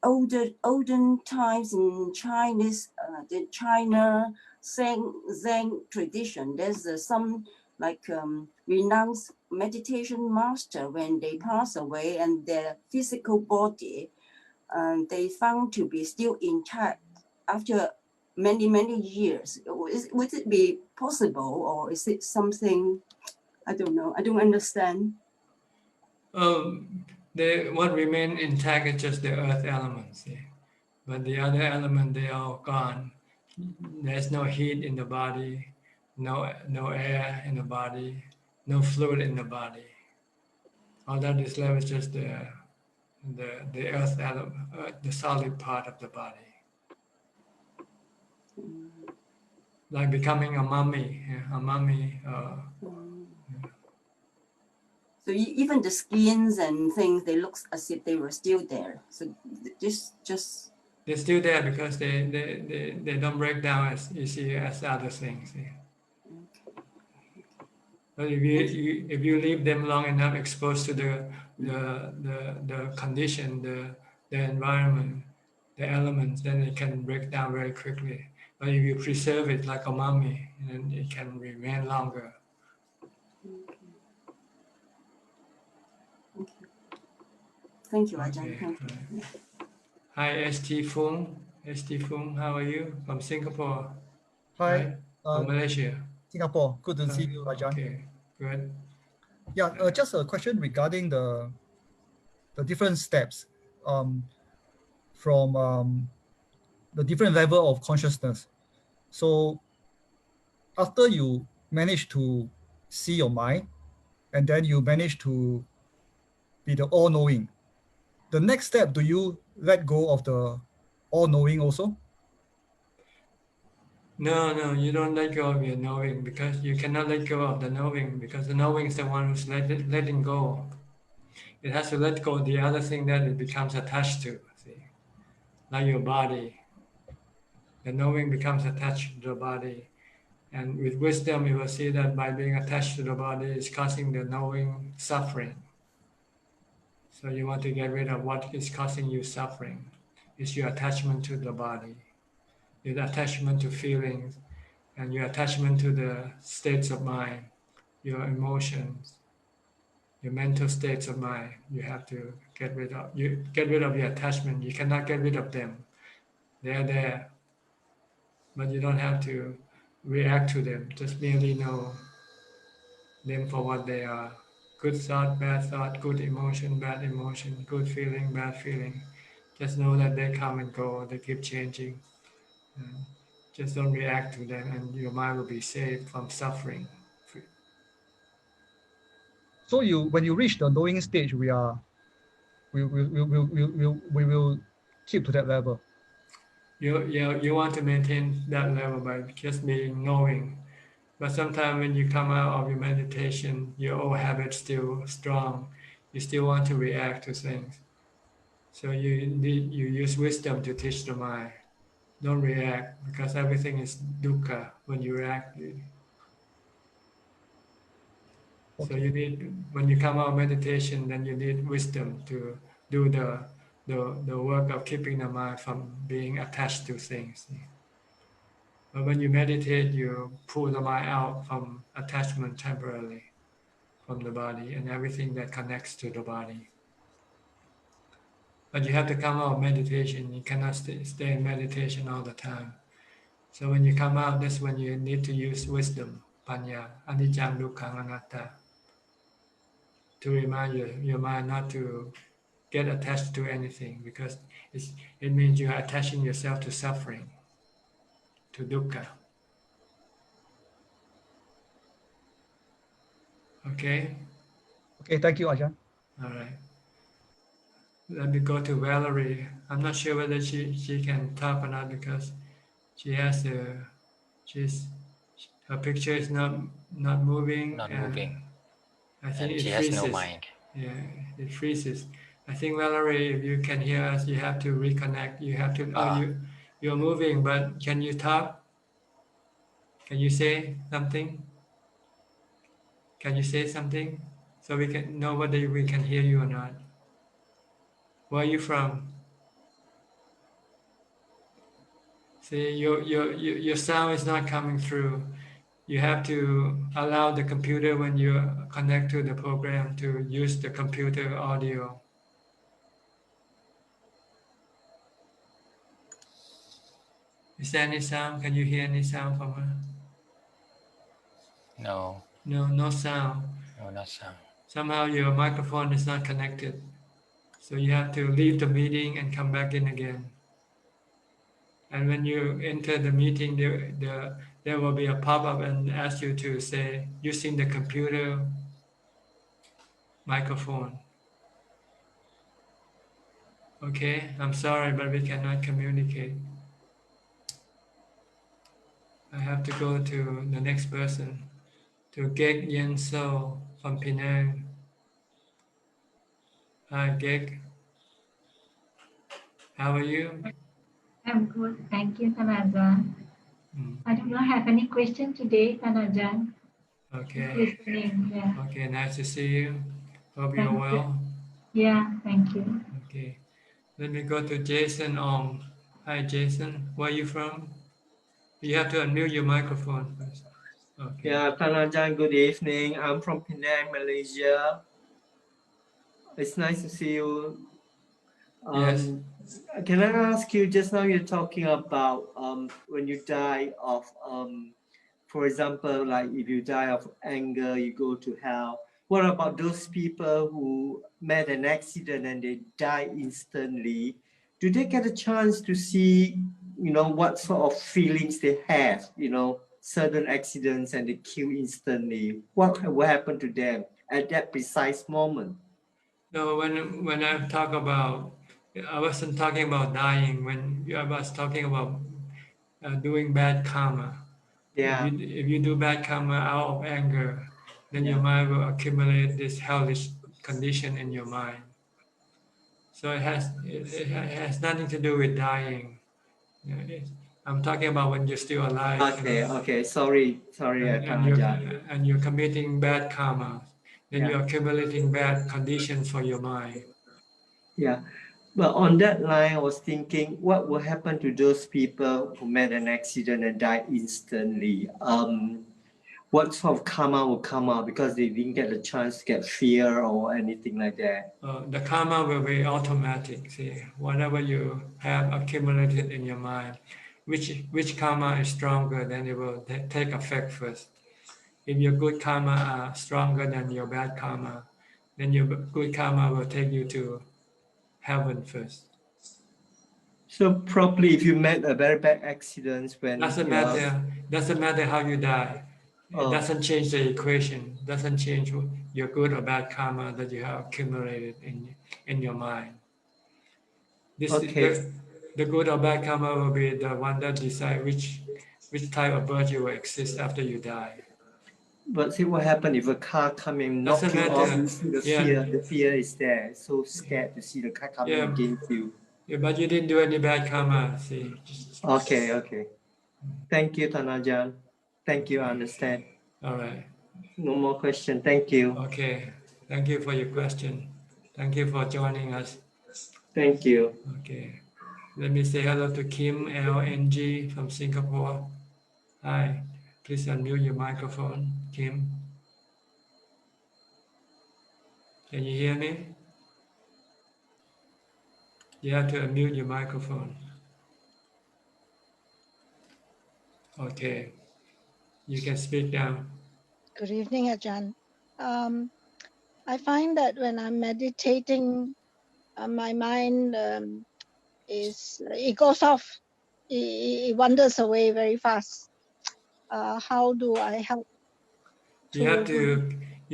olden times in Chinese, the China Zen tradition, there's some renounced meditation master. When they pass away and their physical body, they found to be still intact after many years. Would it be possible, or is it something, I don't know, I don't understand? What remain intact is just the earth elements, but the other element, they are gone. There's no heat in the body, no air in the body, no fluid in the body. All that is left is just the earth element, the solid part of the body. Like becoming a mummy, So even the skins and things, they look as if they were still there. So just they're still there because they don't break down as easy as other things. But if you leave them long enough exposed to the condition, the environment, the elements, then it can break down very quickly. But if you preserve it like a mummy, then it can remain longer. Thank you, Ajahn. Thank you. Hi, ST Fung. ST Fung, how are you? From Singapore. Hi. From Malaysia. Singapore. Good to see you, Ajahn. Okay, good. Yeah, just a question regarding the the different steps from the different level of consciousness. So after you manage to see your mind, and then you manage to be the all-knowing, the next step, do you let go of the all-knowing also? No, no, you don't let go of your knowing, because you cannot let go of the knowing, because the knowing is the one who's letting go. It has to let go of the other thing that it becomes attached to, see? Like your body. The knowing becomes attached to the body. And with wisdom, you will see that by being attached to the body is causing the knowing suffering. So you want to get rid of what is causing you suffering. It's your attachment to the body, your attachment to feelings, and your attachment to the states of mind, your emotions, your mental states of mind. You have to get rid of. You get rid of your attachment. You cannot get rid of them. They are there, but you don't have to react to them. Just merely know them for what they are. Good thought, good emotion, bad emotion, good feeling, bad feeling. Just know that they come and go, they keep changing. Just don't react to them, and your mind will be safe from suffering. So when you reach the knowing stage, we will keep to that level. You want to maintain that level by just being knowing. But sometimes when you come out of your meditation, your old habits still strong. You still want to react to things. So you use wisdom to teach the mind. Don't react, because everything is dukkha when you react. So you need, when you come out of meditation, then you need wisdom to do the work of keeping the mind from being attached to things. But when you meditate, you pull the mind out from attachment temporarily from the body and everything that connects to the body. But you have to come out of meditation. You cannot stay in meditation all the time. So when you come out, that's when you need to use wisdom, panya, anicca, dukkha, anatta, to remind your mind not to get attached to anything, because it means you are attaching yourself to suffering, to dukkha. Okay? Okay, thank you, Ajahn. All right. Let me go to Valerie. I'm not sure whether she can talk or not, because she has her picture is not moving. Not moving. I think And it she freezes. has no mind. Yeah, it freezes. I think, Valerie, if you can hear us, you have to reconnect. You have to. You're moving, but can you talk? Can you say something? Can you say something so we can know whether we can hear you or not? Where are you from? See, your sound is not coming through. You have to allow the computer, when you connect to the program, to use the computer audio. Is there any sound? Can you hear any sound from her? No. No, no sound. No, not sound. Somehow your microphone is not connected. So you have to leave the meeting and come back in again. And when you enter the meeting, there will be a pop-up and ask you to say, using the computer microphone. Okay, I'm sorry, but we cannot communicate. I have to go to the next person, to Gek Yen So from Penang. Hi, Gek. How are you? I'm good. Thank you, Tanajan. I do not have any question today, Tanajan. Okay. Listening, yeah. Okay, nice to see you. Hope Thank you're well. you. Yeah, thank you. Okay. Let me go to Jason Ong. Hi, Jason. Where are you from? You have to unmute your microphone first. Okay. Yeah, Tanajan, good evening. I'm from Penang, Malaysia. It's nice to see you. Yes. Can I ask you, just now you're talking about when you die of, for example, like if you die of anger, you go to hell. what about those people who met an accident and they die instantly? Do they get a chance to see, what sort of feelings they have, certain accidents and they kill instantly? What will happen to them at that precise moment? No, when I talk about, I wasn't talking about dying. When I was talking about doing bad karma. Yeah. If you do bad karma out of anger, then your mind will accumulate this hellish condition in your mind. So it has nothing to do with dying. I'm talking about when you're still alive. Okay. Sorry, and you're committing bad karma, then Yeah. you're accumulating bad conditions for your mind. Yeah. But on that line, I was thinking, what will happen to those people who met an accident and died instantly? What sort of karma will come out because they didn't get a chance to get fear or anything like that? The karma will be automatic. See, whatever you have accumulated in your mind, which karma is stronger, then it will take effect first. If your good karma are stronger than your bad karma, then your good karma will take you to heaven first. So probably if you met a very bad accident when doesn't matter how you die. It doesn't change the equation. Doesn't change your good or bad karma that you have accumulated in your mind. The good or bad karma will be the one that decide which type of birth you will exist after you die. But see what happened if a car coming, knock you off, you see the fear. The fear is there. So scared to see the car coming against you. Yeah, but you didn't do any bad karma. See. Okay. Thank you, Tanajan. Thank you. I understand. All right. No more question. Thank you. Okay. Thank you for your question. Thank you for joining us. Thank you. Okay. Let me say hello to Kim LNG from Singapore. Hi. Please unmute your microphone, Kim. Can you hear me? You have to unmute your microphone. Okay. You can speak now. Good evening, Ajahn. I find that when I'm meditating, my mind it goes off. It wanders away very fast. How do I help? You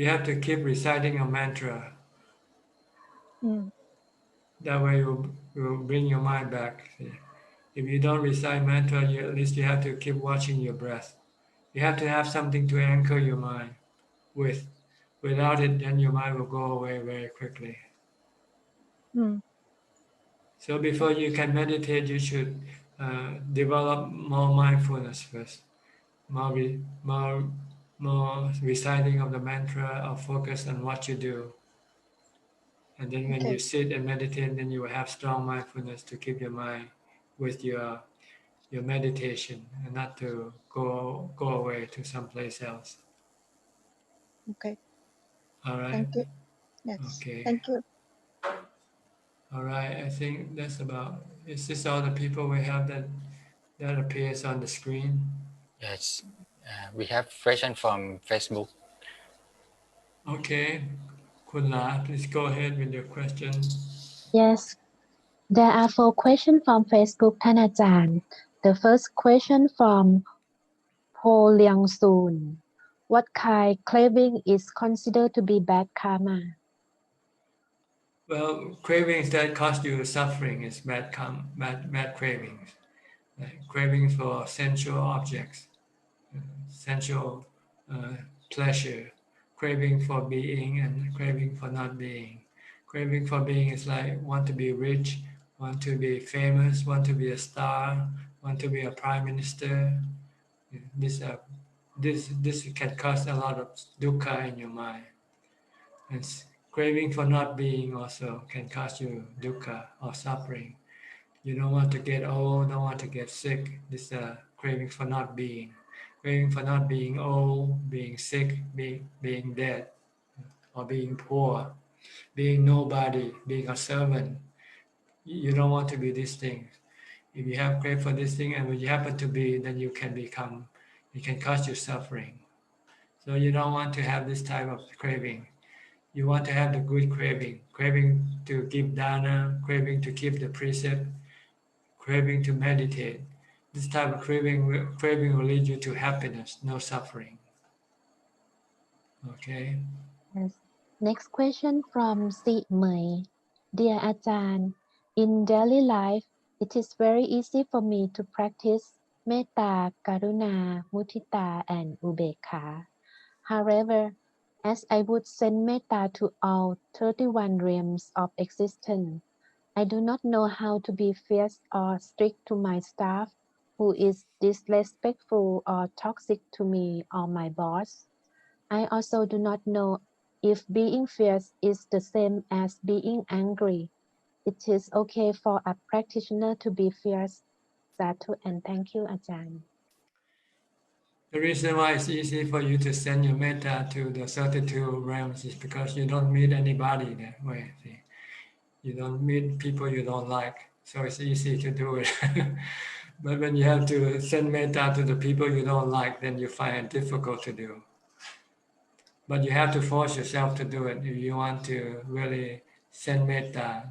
have to keep reciting a mantra. That way you will bring your mind back. If you don't recite mantra, at least you have to keep watching your breath. You have to have something to anchor your mind with. Without it, then your mind will go away very quickly. So before you can meditate, you should develop more mindfulness first, more reciting of the mantra, or focus on what you do. And then when you sit and meditate, then you will have strong mindfulness to keep your mind with your meditation and not to go away to someplace else. Okay. All right. Thank you. Yes. Okay. Thank you. All right. I think that's about. Is this all the people we have that appears on the screen? Yes. We have question from Facebook. Okay. Kunla, please go ahead with your question. Yes, there are 4 questions from Facebook,ท่านอาจารย์ The first question from Po Liang Soon. What kind craving is considered to be bad karma? Well, cravings that cause you suffering is bad cravings. Like cravings for sensual objects, sensual pleasure, craving for being and craving for not being. Craving for being is like want to be rich, want to be famous, want to be a star, want to be a prime minister. This can cause a lot of dukkha in your mind. And craving for not being also can cause you dukkha or suffering. You don't want to get old, don't want to get sick. This is craving for not being. Craving for not being old, being sick, being dead, or being poor, being nobody, being a servant. You don't want to be these things. If you have crave for this thing and when you happen to be, then it can cause you suffering. So you don't want to have this type of craving. You want to have the good craving to give dana, craving to keep the precept, craving to meditate. This type of craving will lead you to happiness, no suffering. Okay. Yes. Next question from Si Mei. Dear Ajahn, in daily life, it is very easy for me to practice metta, karuna, mudita, and ubekha. However, as I would send metta to all 31 realms of existence, I do not know how to be fierce or strict to my staff who is disrespectful or toxic to me or my boss. I also do not know if being fierce is the same as being angry. It is okay for a practitioner to be fierce. Sadhu and thank you, Ajahn. The reason why it's easy for you to send your metta to the 32 realms is because you don't meet anybody that way. See? You don't meet people you don't like, so it's easy to do it. But when you have to send metta to the people you don't like, then you find it difficult to do. But you have to force yourself to do it if you want to really send metta.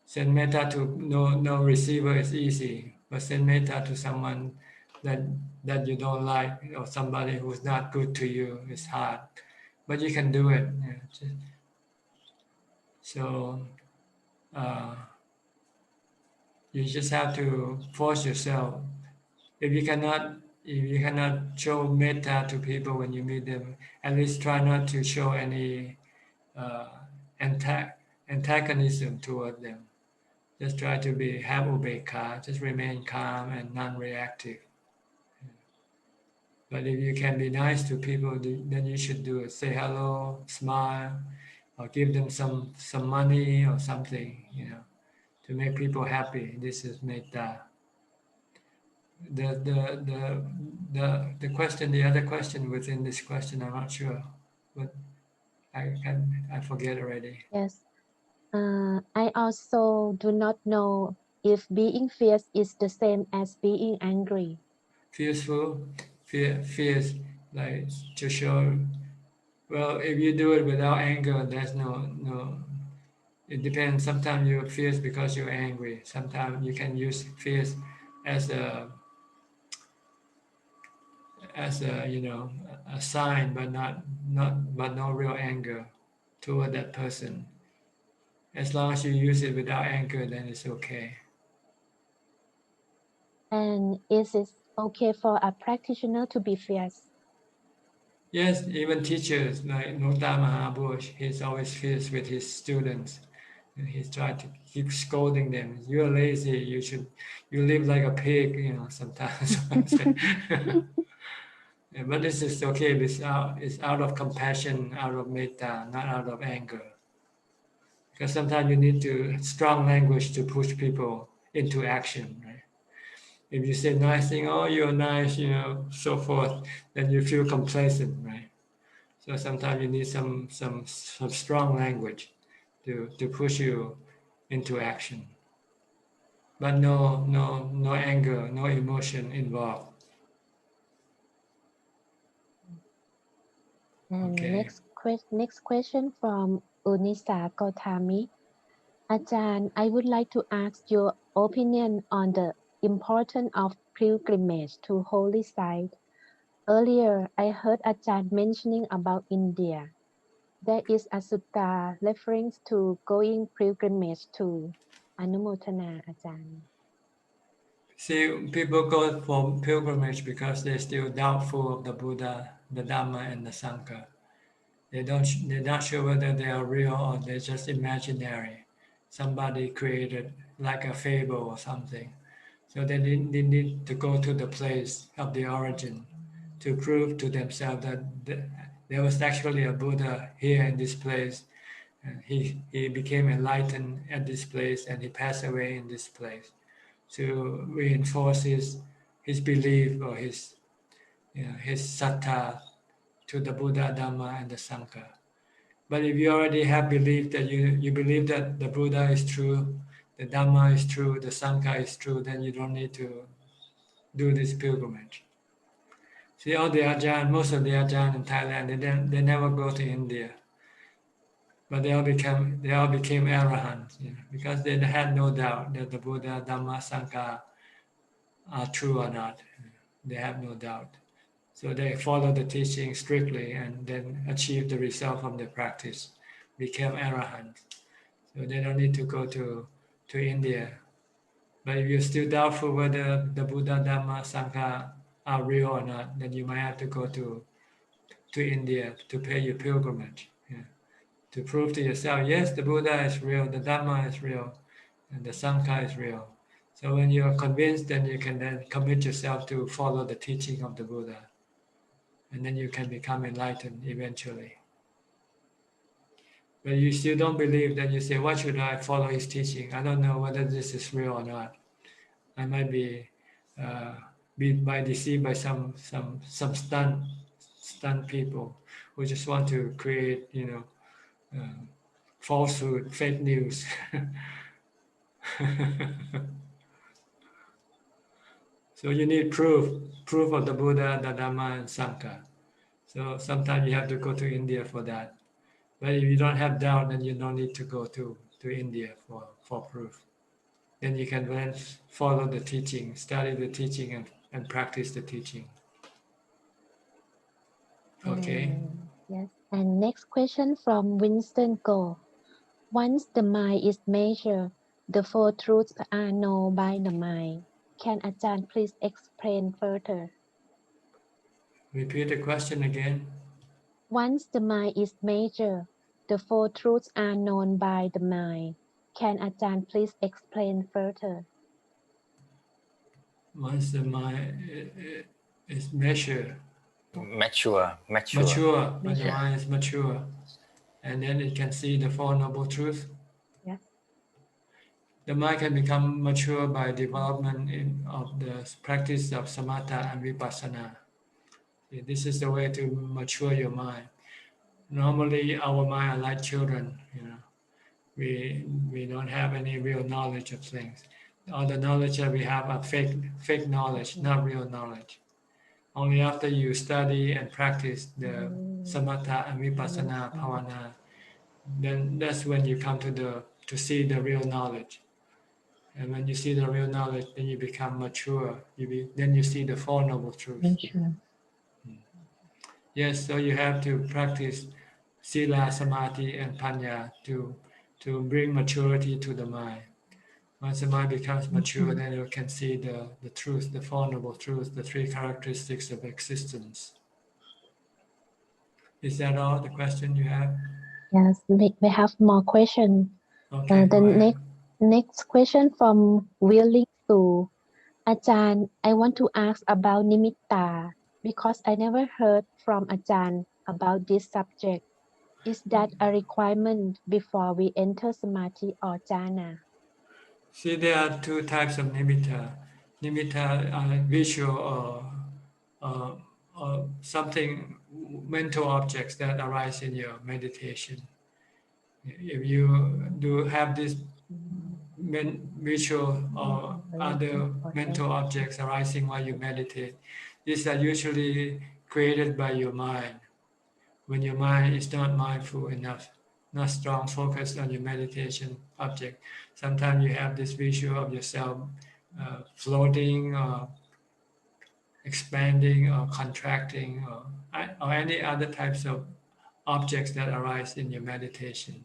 Send metta to no receiver is easy, but send metta to someone that you don't like or somebody who's not good to you is hard. But you can do it. So you just have to force yourself. If you cannot show metta to people when you meet them, at least try not to show any antagonism toward them. Just try to have ubekha, just remain calm and non-reactive. But if you can be nice to people, then you should do it. Say hello, smile, or give them some money or something, to make people happy. This is metta. The question, the other question within this question, I'm not sure, but I forget already. Yes. I also do not know if being fierce is the same as being angry. Fierce, like to show. Well, if you do it without anger, there's no. It depends. Sometimes you're fierce because you're angry. Sometimes you can use fierce as a a sign, but no real anger toward that person. As long as you use it without anger, then it's okay. And is it okay for a practitioner to be fierce? Yes, even teachers like Nota Mahabush, he's always fierce with his students. And he's trying to keep scolding them. You're lazy. You live like a pig, sometimes. Yeah, but this is okay. It's out of compassion, out of metta, not out of anger. Because sometimes you need strong language to push people into action, right? If you say nice thing, oh, you're nice, so forth, then you feel complacent, right? So sometimes you need some strong language to push you into action. But no anger, no emotion involved. And Okay. next question from Unisa Gotami. Ajahn, I would like to ask your opinion on the importance of pilgrimage to holy site. Earlier, I heard Ajahn mentioning about India. There is a sutta referring to going pilgrimage to Anumotana, Ajahn. See, people go for pilgrimage because they're still doubtful of the Buddha, the Dhamma, and the Sangha. They're not sure whether they are real or they're just imaginary. Somebody created like a fable or something. So they need to go to the place of the origin to prove to themselves that there was actually a Buddha here in this place. And he became enlightened at this place and he passed away in this place to reinforce his belief or his sattha to the Buddha, Dhamma, and the Sangha. But if you already have belief that you believe that the Buddha is true, the Dhamma is true, the Sangha is true, then you don't need to do this pilgrimage. See, all the Ajahn, most of the Ajahn in Thailand, they never go to India. but they all became arahants, because they had no doubt that the Buddha, Dhamma, Sangha are true or not. They have no doubt. So they follow the teaching strictly and then achieve the result from their practice, became arahants. So they don't need to go to India. But if you're still doubtful whether the Buddha, Dhamma, Sangha are real or not, then you might have to go to India to pay your pilgrimage, to prove to yourself, yes, the Buddha is real, the Dhamma is real, and the Sangha is real. So when you're convinced, then you can then commit yourself to follow the teaching of the Buddha. And then you can become enlightened eventually. But you still don't believe, then you say, why should I follow his teaching? I don't know whether this is real or not. I might be deceived by some stunned people who just want to create, falsehood, fake news. So you need proof of the Buddha, the Dhamma, and Sangha. So sometimes you have to go to India for that. But if you don't have doubt, then you don't need to go to India for proof. Then you can then follow the teaching, study the teaching, and practice the teaching. Okay. Yes. And next question from Winston Go. Once the mind is measured, the four truths are known by the mind. Can Ajahn please explain further? Repeat the question again. Once the mind is measured, the four truths are known by the mind. Can Ajahn please explain further? Once the mind is measured, mature. when the mind is mature, and then it can see the Four Noble Truths. Yes. The mind can become mature by development of the practice of samatha and vipassana. This is the way to mature your mind. Normally, our mind are like children. We don't have any real knowledge of things. All the knowledge that we have are fake knowledge, not real knowledge. Only after you study and practice the samatha and vipassana bhavana, then that's when you come to see the real knowledge. And when you see the real knowledge, then you become mature. Then you see the Four Noble Truths. Yes, so you have to practice sila, samadhi, and panya to bring maturity to the mind. Once the mind becomes mature, then you can see the truth, the Four Noble Truths, the three characteristics of existence. Is that all the question you have? Yes, we have more questions. Okay, The next question from Willing to Ajahn, I want to ask about nimitta because I never heard from Ajahn about this subject. Is that a requirement before we enter samadhi or jhana? See, there are two types of nimitta. Nimitta are visual or something, mental objects that arise in your meditation. If you do have this visual or other mental objects arising while you meditate, these are usually created by your mind. When your mind is not mindful enough, not strong focus on your meditation object, sometimes you have this visual of yourself floating or expanding or contracting or any other types of objects that arise in your meditation.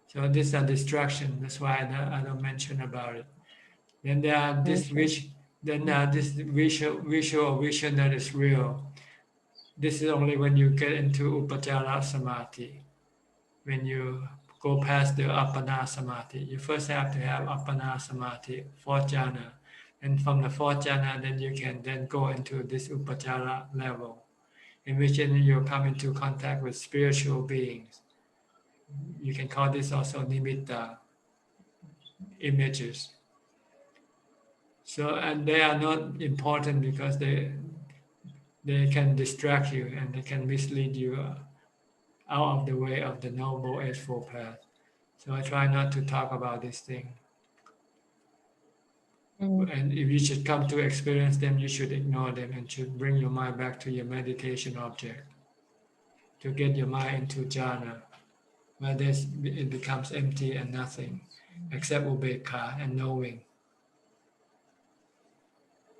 So these are distractions. That's why I don't mention about it. Then there are this visual vision that is real. This is only when you get into upachara samadhi. When you go past the appana samadhi, you first have to have appana samadhi, fourth jhana. And from the fourth jhana, then you can then go into this upachara level, in which then you come into contact with spiritual beings. You can call this also nimitta, images. So, and they are not important because they can distract you and they can mislead you out of the way of the Noble Eightfold Path. So I try not to talk about this thing. And if you should come to experience them, you should ignore them and should bring your mind back to your meditation object to get your mind into jhana. where it becomes empty and nothing, except ubekha and knowing.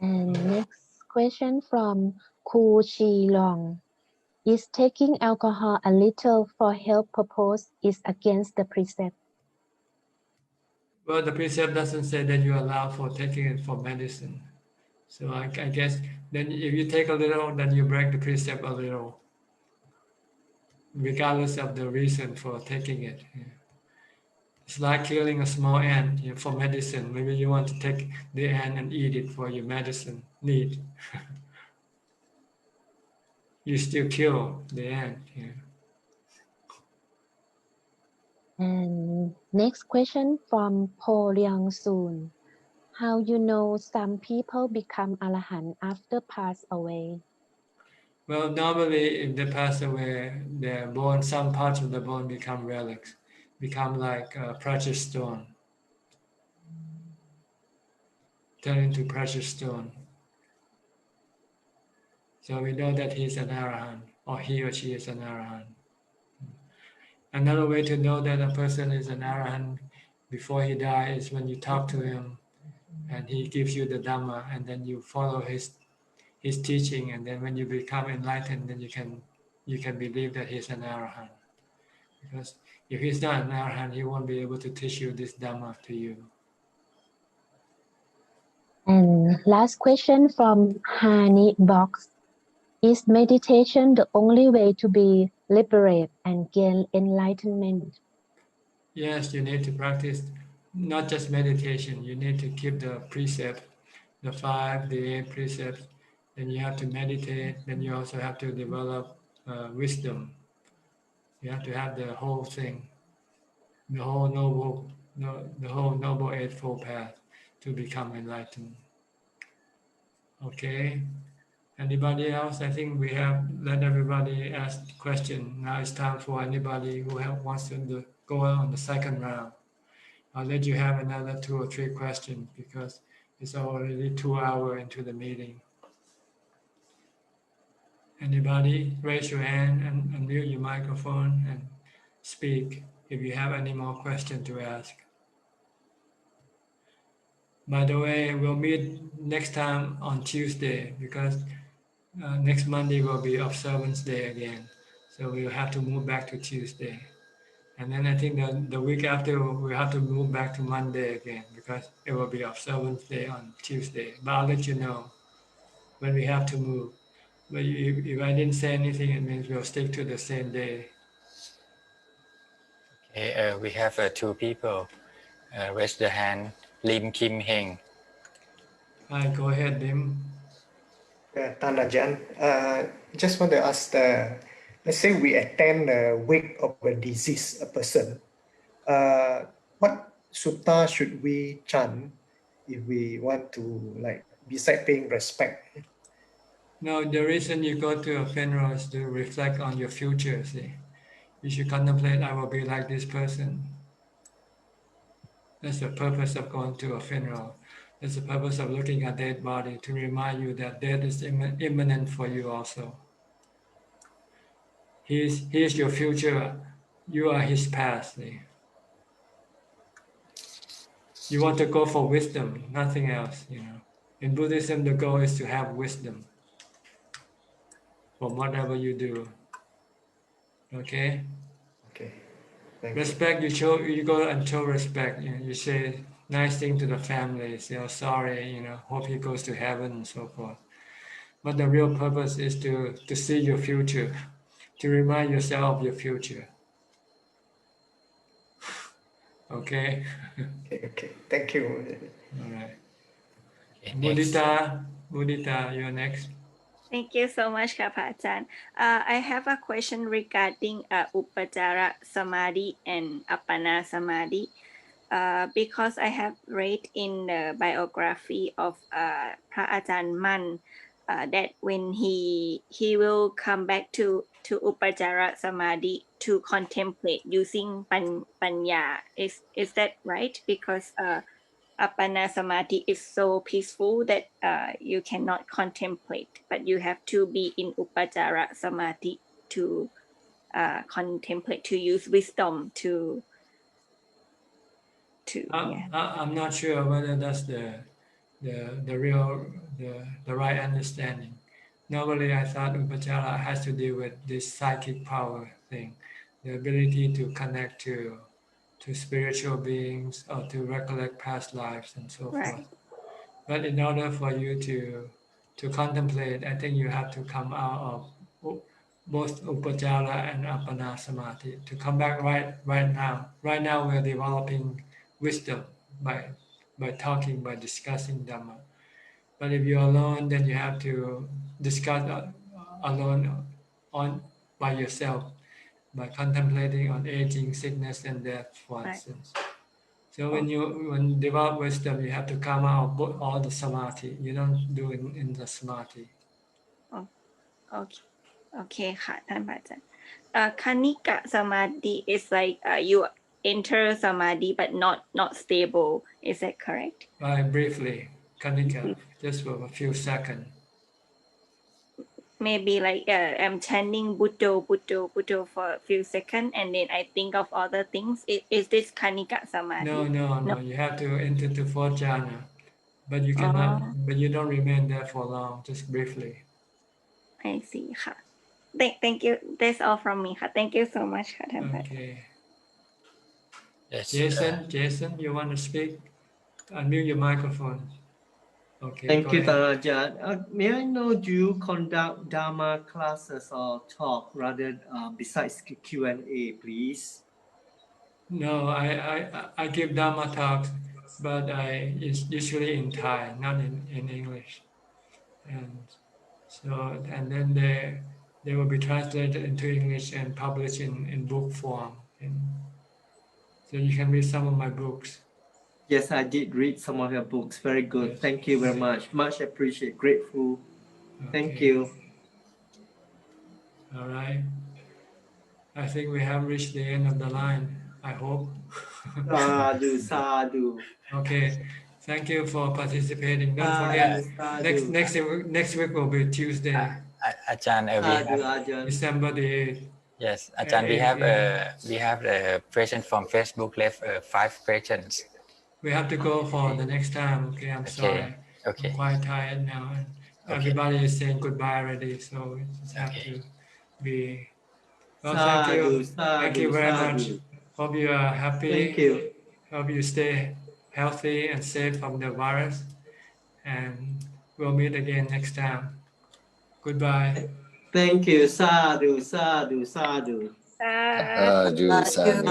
And next question from Ku Chi Long. Is taking alcohol a little for health purpose is against the precept? Well, the precept doesn't say that you allow for taking it for medicine. So I guess then if you take a little, then you break the precept a little, regardless of the reason for taking it. Yeah. It's like killing a small ant for medicine. Maybe you want to take the ant and eat it for your medicine need. You still kill the ant. Yeah. And next question from Po Liang Soon. How you know some people become arahant after pass away? Well, normally if they pass away, their bone, some parts of the bone become relics, become like a precious stone, turn into precious stone. So we know that he's an arahant, or he or she is an arahant. Another way to know that a person is an arahant before he dies is when you talk to him and he gives you the Dhamma, and then you follow his teaching, and then when you become enlightened, then you can believe that he's an arahant. Because if he's not an arahant, he won't be able to teach you this Dhamma to you. And last question from Hani Box. Is meditation the only way to be liberated and gain enlightenment? Yes, you need to practice not just meditation. You need to keep the precept, the 5, the 8 precepts. Then you have to meditate. Then you also have to develop wisdom. You have to have the whole thing, the whole noble eightfold path to become enlightened. Okay. Anybody else? I think we have let everybody ask question. Now it's time for anybody who wants to go on the second round. I'll let you have another 2 or 3 questions because it's already 2 hours into the meeting. Anybody, raise your hand and unmute your microphone and speak if you have any more questions to ask. By the way, we'll meet next time on Tuesday because next Monday will be Observance Day again. So we'll have to move back to Tuesday. And then I think the week after we have to move back to Monday again because it will be Observance Day on Tuesday. But I'll let you know when we have to move. But if I didn't say anything, it means we'll stick to the same day. Okay, we have 2 people raise their hand. Lim Kim Heng. Hi, go ahead, Lim. Ajahn, just want to ask, let's say we attend the wake of a deceased person. What sutta should we chant if we want to, like, beside paying respect? No, the reason you go to a funeral is to reflect on your future, see. You should contemplate, I will be like this person. That's the purpose of going to a funeral. That's the purpose of looking at dead body, to remind you that death is imminent for you also. He is your future. You are his past. See. You want to go for wisdom, nothing else. In Buddhism, the goal is to have wisdom from whatever you do. Okay. Okay. Respect. You go and show respect. You say nice thing to the family. Say, sorry. Hope he goes to heaven and so forth. But the real purpose is to see your future, to remind yourself of your future. Okay. Okay. Thank you. All right. Okay, Mudita, you're next. Thank you so much, Kapachan. I have a question regarding Upajara Samadhi and Appana Samadhi. Because I have read in the biography of Ajahn Man that when he will come back to Upajara Samadhi to contemplate using Panya. Is that right? Because Appana Samadhi is so peaceful that you cannot contemplate, but you have to be in Upajara Samadhi to contemplate, to use wisdom to I'm not sure whether that's the real the right understanding. Normally, I thought upajjhara has to do with this psychic power thing, the ability to connect to spiritual beings or to recollect past lives and so forth. But in order for you to contemplate, I think you have to come out of both upajjhara and appana samadhi to come back right now. Right now, we're developing wisdom by talking, by discussing Dhamma. But if you're alone, then you have to discuss alone by yourself, by contemplating on aging, sickness, and death, for instance. So when you develop wisdom, you have to come out of all the samadhi. You don't do it in the samadhi. Okay ค่ะท่านพระอาจารย์Kanika samadhi is like you enter samadhi but not stable. Is that correct? Briefly, Kanika, just for a few seconds. Maybe like I'm chanting Buddho for a few seconds and then I think of other things. Is this Kanika samadhi? No. You have to enter the fourth jhana, but you cannot. But you don't remain there for long. Just briefly. I see ค่ะ Thank you. That's all from me ค่ะ Thank you so much ค่ะท่านพระอาจารย์ Okay. Yes. Jason, you want to speak? Unmute your microphone. Okay. Thank you, ahead. Ajahn. May I know, do you conduct Dhamma classes or talk rather besides Q&A, please? No, I give Dhamma talks, but it's usually in Thai, not in English. And then they will be translated into English and published in book form. So you can read some of my books. Yes, I did read some of your books. Very good. Thank you very much. Much appreciate. Grateful. Thank you. All right. I think we have reached the end of the line. I hope. Sadhu. Okay. Thank you for participating. Don't forget, next week will be Tuesday. Ajahn, December the 8th. Yes, Ajahn, we have a question from Facebook left 5 questions. We have to go for the next time. Okay, I'm sorry. Okay. I'm quite tired now. And everybody is saying goodbye already, so we just have to be. Well, thank you. Thank you very much. Hope you are happy. Thank you. Hope you stay healthy and safe from the virus. And we'll meet again next time. Goodbye. Thank you. Sadhu. Sadhu, sadhu. Thank you. Thank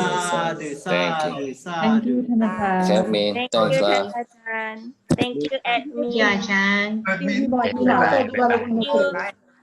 you ท่านอาจารย์ Help me. Thanks, Thank you ท่าน lah. อาจารย์ Thank you admin อาจารย์ Thank you